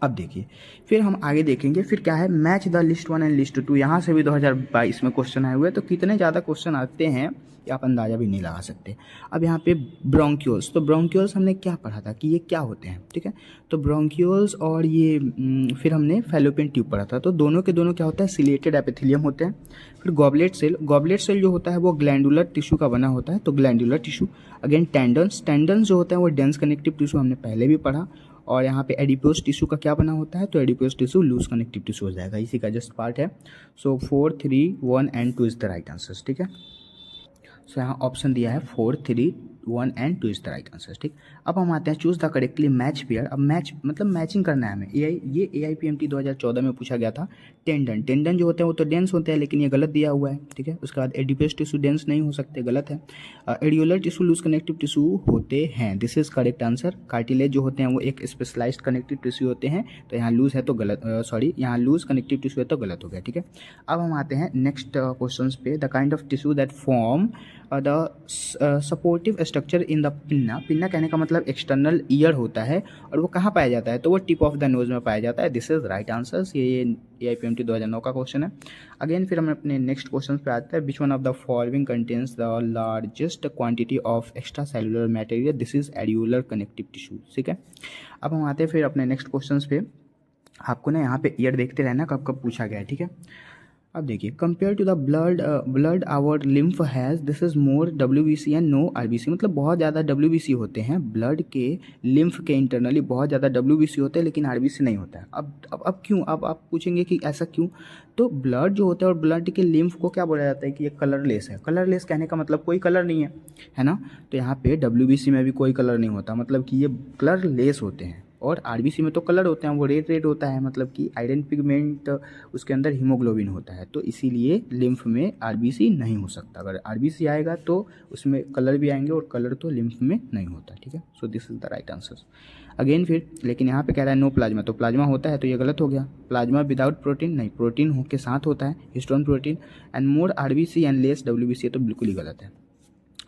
अब देखिए फिर हम आगे देखेंगे, फिर क्या है, match the list 1 and list 2। यहाँ से भी 2022 में क्वेश्चन आए हुए हैं, तो कितने ज़्यादा क्वेश्चन आते हैं ये आप अंदाज़ा भी नहीं लगा सकते। अब यहाँ पे ब्रोंकियोल्स, तो ब्रोंकियोल्स हमने क्या पढ़ा था कि ये क्या होते हैं, ठीक है। तो ब्रोंकियोल्स और ये फिर हमने फैलोपियन ट्यूब पढ़ा था, तो दोनों के दोनों क्या होता है, सिलेटेड एपिथेलियम होते हैं। फिर गॉबलेट सेल, गॉबलेट सेल जो होता है वो ग्लैंडुलर टिश्यू का बना होता है, तो glandular tissue. Again tendons, tendons जो होता है वो डेंस कनेक्टिव टिश्यू, हमने पहले भी पढ़ा। और यहाँ पे एडिपोज टिश्यू का क्या बना होता है, तो adipose tissue loose connective tissue हो जाएगा, इसी का जस्ट पार्ट है। So 4, 3, 1 and 2 is the right answer, ठीक है। सो यहाँ ऑप्शन दिया है 4, 3, 1 and 2 is the right answer, ठीक। अब हम आते हैं choose the correctly match pair. अब मैच मतलब मैचिंग करना है हमें। ये AIPMT 2014 में पूछा गया था। टेंडन, टेंडन जो होते हैं वो तो डेंस होते हैं, लेकिन ये गलत दिया हुआ है, ठीक है। उसके बाद एडिपोज टिश्यू डेंस नहीं हो सकते, गलत है। एडियोलर टिश्यू लूज कनेक्टिव टिश्यू होते हैं, this is correct answer. Cartilage जो होते हैं वो एक स्पेशलाइज्ड कनेक्टिव टिश्यू होते हैं, तो यहाँ लूज है तो गलत, सॉरी यहाँ लूज कनेक्टिव टिश्यू है तो गलत हो गया, ठीक है। अब हम आते हैं नेक्स्ट क्वेश्चन पे, the kind of tissue that form the supportive structure in the pinna. Pinna कहने का मतलब एक्सटर्नल ईयर होता है, और वो कहाँ पाया जाता है, तो वो टिप ऑफ द नोज में पाया जाता है, दिस इज राइट आंसर। ये AIPMT 2009 का क्वेश्चन है। अगेन फिर हम अपने नेक्स्ट क्वेश्चन पे आते हैं, which one of the following contains the largest quantity of extra cellular material, this is areolar connective tissue, ठीक है। अब हम आते हैं फिर अपने नेक्स्ट क्वेश्चन पे। आपको ना यहाँ पे ईयर देखते रहना कब कब पूछा गया है, ठीक है। अब देखिए, compare to the blood our lymph has, this is more WBC and no RBC, मतलब बहुत ज़्यादा WBC होते हैं ब्लड के, लिम्फ के इंटरनली बहुत ज़्यादा WBC होते हैं लेकिन RBC नहीं होता है। अब क्यों, अब आप पूछेंगे कि ऐसा क्यों, तो ब्लड जो होता है और ब्लड के लिम्फ को क्या बोला जाता है कि ये कलरलेस है। कलरलेस कहने का मतलब कोई कलर नहीं है ना, तो यहाँ पे WBC में भी कोई कलर नहीं होता, मतलब कि ये कलरलेस होते हैं। और आरबीसी में तो कलर होते हैं, वो रेड रेड होता है, मतलब कि आयरन पिगमेंट उसके अंदर हीमोग्लोबिन होता है, तो इसीलिए लिम्फ में आरबीसी नहीं हो सकता। अगर आरबीसी आएगा तो उसमें कलर भी आएंगे और कलर तो लिम्फ में नहीं होता, ठीक है। So this is the right answer. Again फिर लेकिन यहाँ पे कह रहा है नो प्लाज्मा, तो प्लाज्मा होता है तो ये गलत हो गया। प्लाज्मा विदाउट प्रोटीन नहीं, प्रोटीन हो के साथ होता है, histone protein, and more RBC and less WBC, तो बिल्कुल ही गलत है।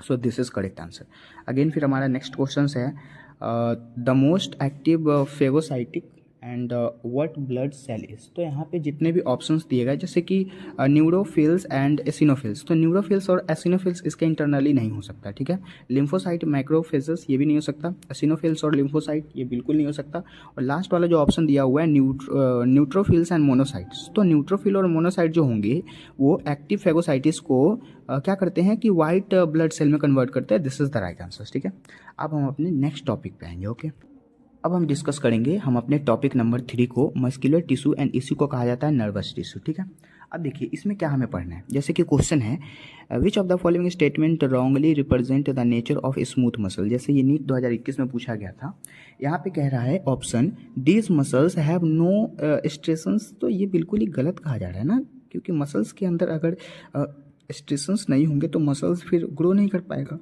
So this is correct answer. Again फिर हमारा नेक्स्ट क्वेश्चन है the most active phagocytic and what blood cell is. तो यहाँ पे जितने भी ऑप्शंस दिए गए जैसे कि न्यूरोफिल्स एंड एसिनोफिल्स, तो न्यूरोफिल्स और एसिनोफिल्स इसके इंटरनली नहीं हो सकता, ठीक है। लिम्फोसाइट मैक्रोफेजेस ये भी नहीं हो सकता, एसिनोफिल्स और लिम्फोसाइट ये बिल्कुल नहीं हो सकता, और लास्ट वाला जो ऑप्शन दिया हुआ है न्यूट्रोफिल्स एंड मोनोसाइट्स, तो न्यूट्रोफिल और मोनोसाइट जो होंगे वो एक्टिव फेगोसाइटिस को क्या करते हैं कि वाइट ब्लड सेल में कन्वर्ट करते हैं। This is the right answer, ठीक है। अब हम अपने नेक्स्ट टॉपिक पे आएंगे, ओके। अब हम डिस्कस करेंगे हम अपने टॉपिक नंबर 3 को, मस्कुलर टिश्यू एंड इसी को कहा जाता है नर्वस टिश्यू, ठीक है। अब देखिए इसमें क्या हमें पढ़ना है, जैसे कि क्वेश्चन है विच of the following statement wrongly represent the nature of smooth muscle. जैसे ये नीट 2021 में पूछा गया था, यहाँ पे कह रहा है option these muscles have no striations, तो ये बिल्कुल ही गलत कहा जा रहा है ना, क्योंकि मसल्स के अंदर अगर स्ट्रेशंस नहीं होंगे तो मसल्स फिर ग्रो नहीं कर पाएगा,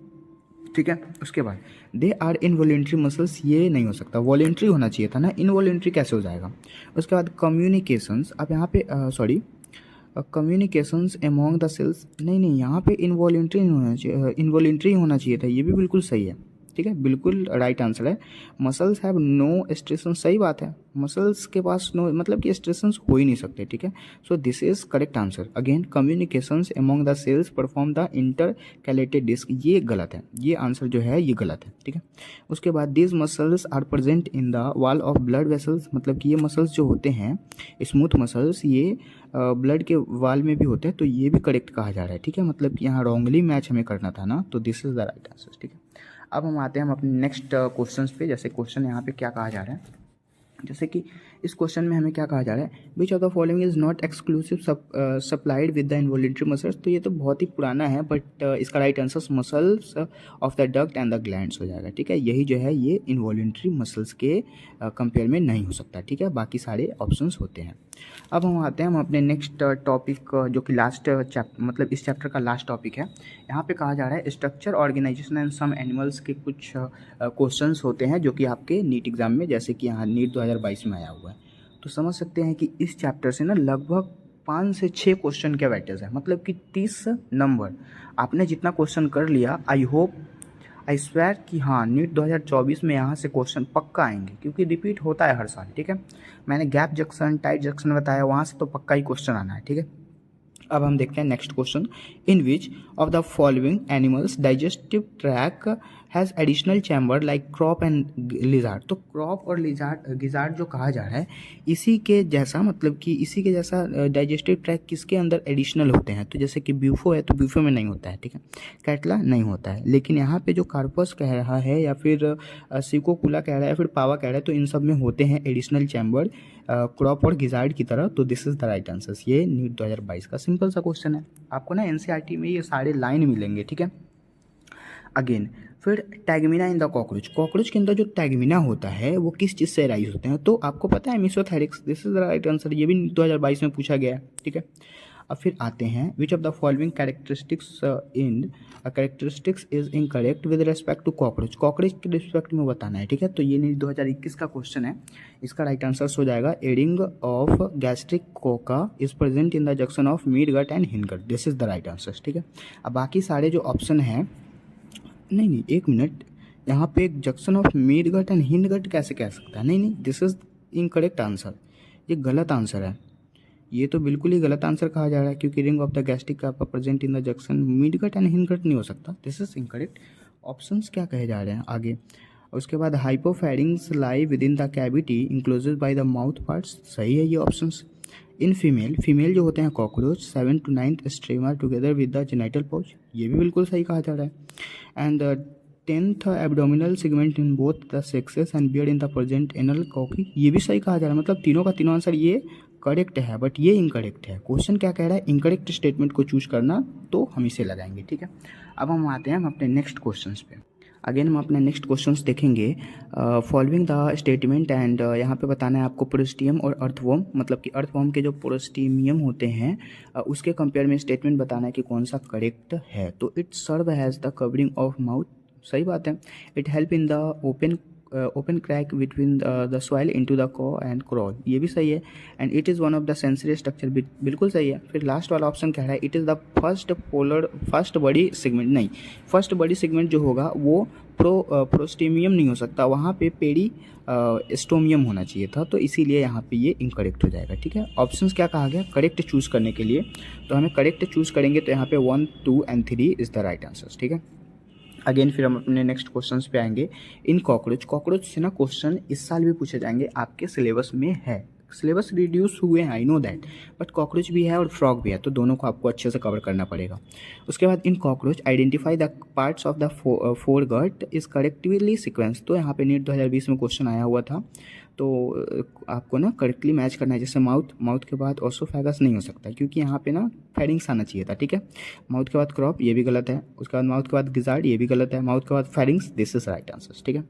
ठीक है। उसके बाद दे आर इनवॉलेंट्री मसल्स, ये नहीं हो सकता, वॉलेंट्री होना चाहिए था ना, इनवॉलेंट्री कैसे हो जाएगा। उसके बाद कम्युनिकेशंस, अब यहाँ पे कम्युनिकेशंस एमोंग द सेल्स, नहीं यहाँ पे इनवॉलेंट्री नहीं होना चाहिए, इनवॉलेंट्री होना चाहिए था, ये भी बिल्कुल सही है, ठीक है, बिल्कुल राइट आंसर है। मसल्स हैव नो स्ट्रेशन, सही बात है, मसल्स के पास नो मतलब कि स्ट्रेशंस हो ही नहीं सकते, ठीक है। So this is correct answer. Again communications among the cells perform the intercalated disc, ये गलत है, ये आंसर जो है ये गलत है, ठीक है। उसके बाद this muscles are present in the wall of blood vessels, मतलब कि ये मसल्स जो होते हैं स्मूथ मसल्स ये ब्लड के वाल में भी होते हैं, तो ये भी करेक्ट कहा जा रहा है, ठीक है। मतलब कि यहाँ रॉन्गली मैच हमें करना था ना, तो this is the right answer, ठीक है। अब हम आते हैं हम अपने नेक्स्ट क्वेश्चन पे। जैसे क्वेश्चन यहाँ पे क्या कहा जा रहा है, जैसे कि इस क्वेश्चन में हमें क्या कहा जा रहा है, विच of the following is not exclusive supplied with the involuntary muscles, तो ये तो बहुत ही पुराना है, बट इसका right answer muscles of the duct and the glands हो जाएगा, ठीक है। यही जो है ये इनवॉलेंट्री मसल्स के कंपेयर में नहीं हो सकता, ठीक है, बाकी सारे ऑप्शंस होते हैं। अब हम आते हैं हम अपने नेक्स्ट टॉपिक जो कि लास्ट मतलब इस चैप्टर का लास्ट टॉपिक है। यहाँ पे कहा जा रहा है structure organisation and some animals के कुछ क्वेश्चंस होते हैं जो कि आपके नीट एग्जाम में, जैसे कि यहाँ नीट 2022 में आया हुआ है, तो समझ सकते हैं कि इस चैप्टर से ना लगभग 5 से 6 क्वेश्चन के वेटेज है, मतलब कि 30 नंबर आपने जितना क्वेश्चन कर लिया, आई होप आई स्वेयर कि हाँ नीट 2024 में यहाँ से क्वेश्चन पक्का आएंगे, क्योंकि रिपीट होता है हर साल, ठीक है। मैंने गैप जंक्शन टाइट जंक्शन बताया, वहाँ से तो पक्का ही क्वेश्चन आना है, ठीक है। अब हम देखते हैं next question, in which of the following animals digestive track has additional chamber like crop and lizard, तो क्रॉप और गिजार्ड जो कहा जा रहा है इसी के जैसा, मतलब कि इसी के जैसा डाइजेस्टिव ट्रैक किसके अंदर एडिशनल होते हैं, तो जैसे कि ब्यूफो है तो ब्यूफो में नहीं होता है, ठीक है, कैटला नहीं होता है, लेकिन यहाँ पे जो कार्पस कह रहा है या फिर सिकोकुला कह रहा है या फिर पावा कह रहा है, तो इन सब में होते हैं एडिशनल चैम्बर क्रॉप और गिजार्ड की तरह, तो this is the right answer. ये नीट 2022 का सिंपल सा क्वेश्चन है, आपको ना एनसीईआरटी में ये सारे लाइन मिलेंगे, ठीक है। अगेन फिर tegmina in the cockroach, cockroach के अंदर जो टैगमिना होता है वो किस चीज़ से राइज होते हैं, तो आपको पता है mesothorax, this is the right answer, ये भी 2022 में पूछा गया है, ठीक है। अब फिर आते हैं which of the following characteristics is incorrect with respect to cockroach, cockroach के रिस्पेक्ट में बताना है, ठीक है। तो ये नीट 2021 का क्वेश्चन है, इसका राइट आंसर हो जाएगा adding of gastric caeca is present in the junction of mid gut and hind gut, this is the right answer, ठीक है। अब बाकी सारे जो ऑप्शन हैं, नहीं एक मिनट, यहाँ पे एक junction of mid gut and hind gut कैसे कह सकता है, नहीं दिस इज इनकरेक्ट आंसर, ये गलत आंसर है, ये तो बिल्कुल ही गलत आंसर कहा जा रहा है, क्योंकि रिंग ऑफ द गैस्ट्रिक का present in the junction mid gut and hind gut नहीं हो सकता, दिस इज इनकरेक्ट। ऑप्शंस क्या कहे जा रहे हैं आगे, उसके बाद hypopharynx lie within the cavity enclosed by the mouth parts, सही है ये ऑप्शंस। इन फीमेल जो होते हैं cockroach 7 to 9 sterna together with the genital pouch, ये भी बिल्कुल सही कहा जा रहा है। And 10th abdominal segment in both the sexes and bear in the present anal कॉकी, ये भी सही कहा जा रहा है, मतलब तीनों का तीनों आंसर ये करेक्ट है, बट ये इनकरेक्ट है। क्वेश्चन क्या कह रहा है, इनकरेक्ट स्टेटमेंट को चूज करना, तो हम इसे लगाएंगे, ठीक है। अब हम आते हैं हम अपने नेक्स्ट क्वेश्चन पे। अगेन हम अपने नेक्स्ट क्वेश्चंस देखेंगे। फॉलोइंग द स्टेटमेंट एंड यहाँ पे बताना है आपको पोरोस्टियम और अर्थवॉर्म, मतलब कि अर्थवॉर्म के जो पोरोस्टियम होते हैं उसके कंपेयर में स्टेटमेंट बताना है कि कौन सा करेक्ट है। तो it serve has the covering of mouth, सही बात है। It help in the open crack between the soil into the claw and crawl, ये भी सही है। And it is one of the sensory structure, बिल्कुल सही है। फिर लास्ट वाला ऑप्शन कह रहा है it is the first body segment, नहीं, फर्स्ट बॉडी सेगमेंट जो होगा वो प्रोस्टेमियम नहीं हो सकता, वहाँ पे पेरी स्टोमियम होना चाहिए था, तो इसीलिए यहाँ पे ये इनकरेक्ट हो जाएगा। ठीक है, ऑप्शंस क्या कहा गया करेक्ट चूज़ करने के लिए, तो हमें करेक्ट चूज़ करेंगे तो यहाँ पे 1, 2 and 3 is the right answers. ठीक है, अगेन फिर हम अपने नेक्स्ट क्वेश्चंस पे आएंगे। इन कॉकरोच से ना क्वेश्चन इस साल भी पूछे जाएंगे, आपके सिलेबस में है। सिलेबस रिड्यूस हुए हैं, I know that, but cockroach भी है और फ्रॉग भी है, तो दोनों को आपको अच्छे से कवर करना पड़ेगा। उसके बाद in cockroach identify the parts of the foregut is correctly sequence, तो यहाँ पे नीट 2020 में क्वेश्चन आया हुआ था, तो आपको ना करेक्टली मैच करना है। जैसे माउथ के बाद ओसोफेगस नहीं हो सकता क्योंकि यहाँ पे ना फेरिंग्स आना चाहिए था। ठीक है, माउथ के बाद क्रॉप, ये भी गलत है। उसके बाद माउथ के बाद गिजार्ड, ये भी गलत है। माउथ के बाद pharynx, this is right answer. ठीक है,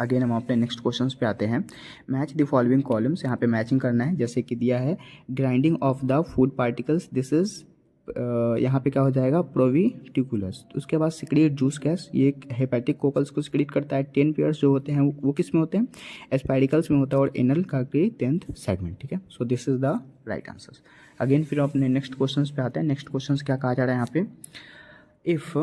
अगेन हम अपने नेक्स्ट क्वेश्चंस पे आते हैं। मैच द फॉलोइंग कॉलम्स, यहाँ पे मैचिंग करना है। जैसे कि दिया है grinding of the food particles, this is यहाँ पे क्या हो जाएगा प्रोविटिकुलस। उसके बाद सिक्रीट जूस गैस, ये हेपेटिक कोकल्स को सिक्रीट करता है। 10 पेयर्स जो होते हैं वो किस में होते हैं, एस्पाइरिकल्स में होता है, और एनल का 10th सेगमेंट। ठीक है, so this is the right answer. Again फिर अपने नेक्स्ट क्वेश्चन पे आते हैं। नेक्स्ट क्वेश्चन क्या कहा जा रहा है यहाँ पे, if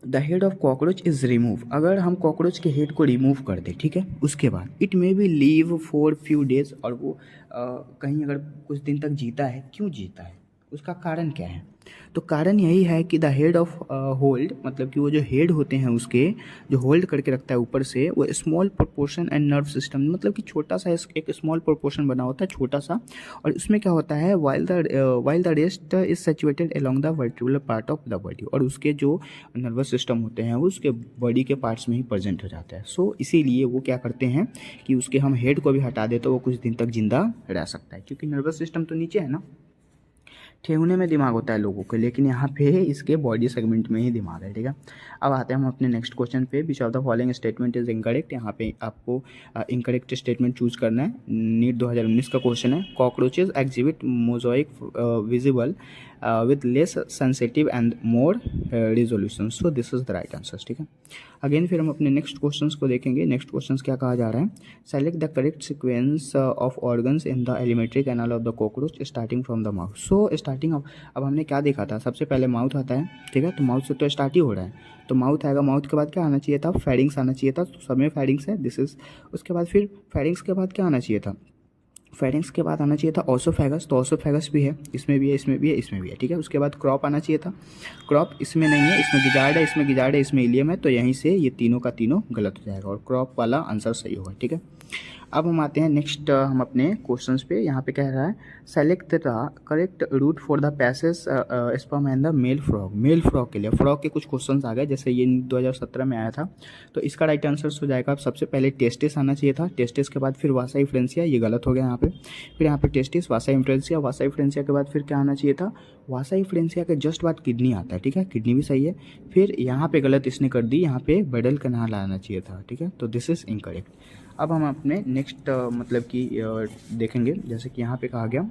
the head of cockroach is remove, अगर हम कॉकरोच के हेड को रिमूव कर दें, ठीक है, उसके बाद it may be leave for few days, और वो कहीं अगर कुछ दिन तक जीता है, क्यों जीता है, उसका कारण क्या है। तो कारण यही है कि द हेड ऑफ होल्ड, मतलब कि वो जो हेड होते हैं उसके जो होल्ड करके रखता है ऊपर से, वो small proportion and nerve system, मतलब कि छोटा सा एक स्मॉल प्रोपोर्शन बना होता है, छोटा सा, और उसमें क्या होता है while the rest is situated along the vertebral part of the body, और उसके जो नर्वस सिस्टम होते हैं वो उसके बॉडी के पार्ट्स में ही प्रेजेंट हो जाता है। सो इसीलिए वो क्या करते हैं कि उसके हम हेड को भी हटा दे तो वो कुछ दिन तक जिंदा रह सकता है, क्योंकि नर्वस सिस्टम तो नीचे है ना, ठेहुने में दिमाग होता है लोगों के, लेकिन यहाँ पे इसके बॉडी सेगमेंट में ही दिमाग है। ठीक है, अब आते हैं हम अपने नेक्स्ट क्वेश्चन पे। Which of the following statement is incorrect, यहाँ पे आपको इनकरेक्ट स्टेटमेंट चूज करना है। नीट 2019 का क्वेश्चन है। Cockroaches exhibit Mosaic visible with less sensitive and more resolution, so this is the right answer। ठीक है, अगेन फिर हम अपने नेक्स्ट क्वेश्चंस को देखेंगे। नेक्स्ट क्वेश्चंस क्या कहा जा रहा है, select the correct sequence of organs in the alimentary canal of the cockroach starting from the mouth. So starting अब हमने क्या देखा था, सबसे पहले माउथ आता है, ठीक है, तो माउथ से तो स्टार्ट ही हो रहा है, तो माउथ आएगा, माउथ के बाद क्या आना चाहिए था, फेरिंग्स आना चाहिए था, तो सब में फेरिंग्स है, दिस इज। उसके बाद फिर फेरिंग्स के बाद क्या आना चाहिए था, फेरिंग्स के बाद आना चाहिए था ओसोफेगस, तो ओसोफेगस भी है, इसमें भी है, इसमें भी है, इसमें भी है। ठीक है, उसके बाद क्रॉप आना चाहिए था, क्रॉप इसमें नहीं है, इसमें गिजार्ड है, इसमें गिजार्ड है, इसमें इलियम है, तो यहीं से ये तीनों का तीनों गलत हो जाएगा और क्रॉप वाला आंसर सही होगा। ठीक है, अब हम आते हैं नेक्स्ट हम अपने क्वेश्चंस पे। यहाँ पे कह रहा है select the correct route for the passage sperm and the male frog. Male frog के लिए फ्रॉग के कुछ क्वेश्चंस आ गए, जैसे ये 2017 में आया था, तो इसका राइट आंसर हो जाएगा सबसे पहले टेस्टिस आना चाहिए था, टेस्टिस के बाद फिर वासा इफ्रेंसिया, ये गलत हो गया यहाँ पे, फिर यहाँ पे टेस्टिस, वासा इफ्रेंसिया, वासा इफ्रेंसिया के बाद फिर क्या आना चाहिए था, वासा इफ्रेंसिया के जस्ट बाद किडनी आता है। ठीक है, किडनी भी सही है, फिर यहाँ पे गलत इसने कर दी, यहाँ पे बेडल कनाल आना चाहिए था। ठीक है, तो दिस इज इनकरेक्ट। अब हम अपने नेक्स्ट मतलब कि देखेंगे, जैसे कि यहाँ पे कहा गया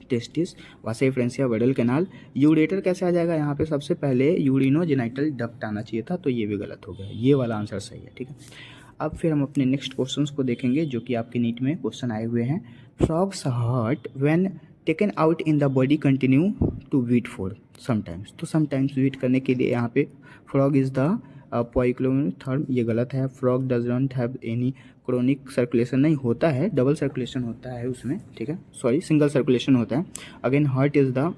टेस्टिस, वासा इफ्रेंसिया, बेडल कैनाल, यूरेटर कैसे आ जाएगा, यहाँ पे सबसे पहले यूरिनोजेनाइटल डक्ट आना चाहिए था, तो ये भी गलत हो गया, ये वाला आंसर सही है। ठीक है, अब फिर हम अपने नेक्स्ट क्वेश्चंस को देखेंगे जो कि आपके नीट में क्वेश्चन आए हुए हैं। Frog's heart when taken out in the body continue to beat for sometimes, तो समटाइम्स वीट करने के लिए यहाँ पे फ्रॉग इज द पोइक्लोथर्म, ये गलत है। Frog does not have any chronic circulation, नहीं होता है, डबल सर्कुलेशन होता है उसमें। ठीक है, सॉरी सिंगल सर्कुलेशन होता है। Again heart is the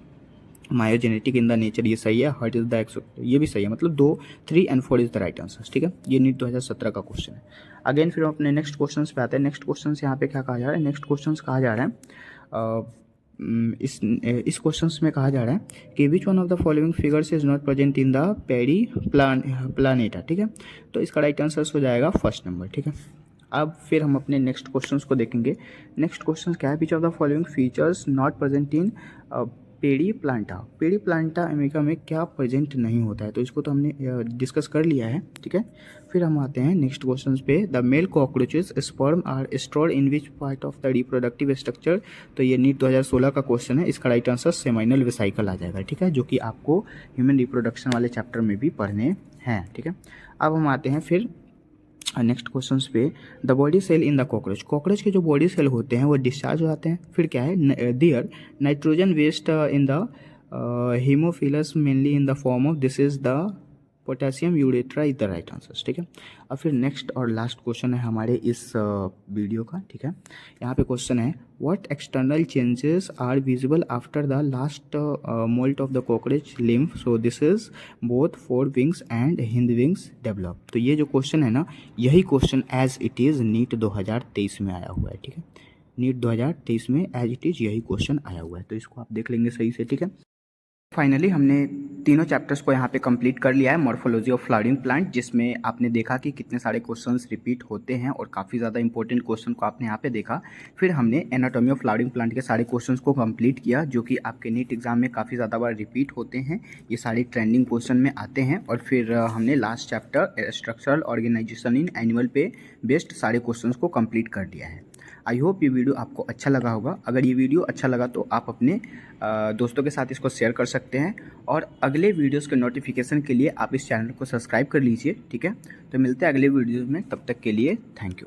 myogenic in the nature, ये सही है। हार्ट इज द एक्सो, ये भी सही है, मतलब 2, 3 and 4 is the right answer. ठीक है, ये नीट 2017 का क्वेश्चन है। अगेन फिर हम अपने नेक्स्ट क्वेश्चन पे आते हैं। नेक्स्ट क्वेश्चन यहाँ पे क्या कहा जा रहा है, नेक्स्ट क्वेश्चन कहा जा रहा है इस क्वेश्चंस में कहा जा रहा है कि which one of the following figures is not present in the Periplaneta. ठीक है, तो इसका राइट आंसर हो जाएगा फर्स्ट नंबर। ठीक है, अब फिर हम अपने नेक्स्ट क्वेश्चंस को देखेंगे। नेक्स्ट क्वेश्चन क्या है, विच of the following features not present in pedi Plantae America में क्या प्रेजेंट नहीं होता है, तो इसको तो हमने डिस्कस कर लिया है, ठीक है। फिर हम आते हैं नेक्स्ट क्वेश्चन पे। The male cockroaches sperm are stored in which part of the reproductive structure. तो ये नीट 2016 का क्वेश्चन है, इसका राइट आंसर सेमाइनल वेसिकल आ जाएगा, ठीक है, जो कि आपको ह्यूमन रिप्रोडक्शन वाले चैप्टर में भी पढ़ने हैं, ठीक है। अब हम आते हैं फिर नेक्स्ट क्वेश्चन पे। The body cell in the cockroach के जो बॉडी सेल होते हैं वो डिस्चार्ज हो जाते हैं। फिर क्या है, their nitrogen waste in the हीमोफिलस mainly in the form of this is the potassium urate is the right answer, ठीक है। अब फिर नेक्स्ट और लास्ट क्वेश्चन है हमारे इस वीडियो का, ठीक है। यहाँ पे क्वेश्चन है, what external changes are visible after the last moult of the cockroach nymph. So this is both fore wings and hind wings develop. तो ये जो क्वेश्चन है ना, यही question as it is NEET 2023 में आया हुआ है, ठीक है। नीट 2023 में एज इट इज़ यही क्वेश्चन आया हुआ है, तो इसको आप देख लेंगे सही से, ठीक है। फाइनली हमने तीनों चैप्टर्स को यहाँ पे कंप्लीट कर लिया है। मॉर्फोलॉजी ऑफ फ्लावरिंग प्लांट, जिसमें आपने देखा कि कितने सारे क्वेश्चंस रिपीट होते हैं और काफ़ी ज़्यादा इंपॉर्टेंट क्वेश्चन को आपने यहाँ पे देखा। फिर हमने एनाटॉमी ऑफ फ्लावरिंग प्लांट के सारे क्वेश्चंस को कंप्लीट किया, जो कि आपके नीट एग्जाम में काफ़ी ज़्यादा बार रिपीट होते हैं, ये सारे ट्रेंडिंग क्वेश्चन में आते हैं। और फिर हमने last chapter structural organisation in animal पे बेस्ड सारे क्वेश्चन को कम्प्लीट कर दिया है। आई होप ये वीडियो आपको अच्छा लगा होगा। अगर ये वीडियो अच्छा लगा तो आप अपने दोस्तों के साथ इसको शेयर कर सकते हैं, और अगले वीडियोस के नोटिफिकेशन के लिए आप इस चैनल को सब्सक्राइब कर लीजिए, ठीक है। तो मिलते हैं अगले वीडियोस में, तब तक के लिए थैंक यू।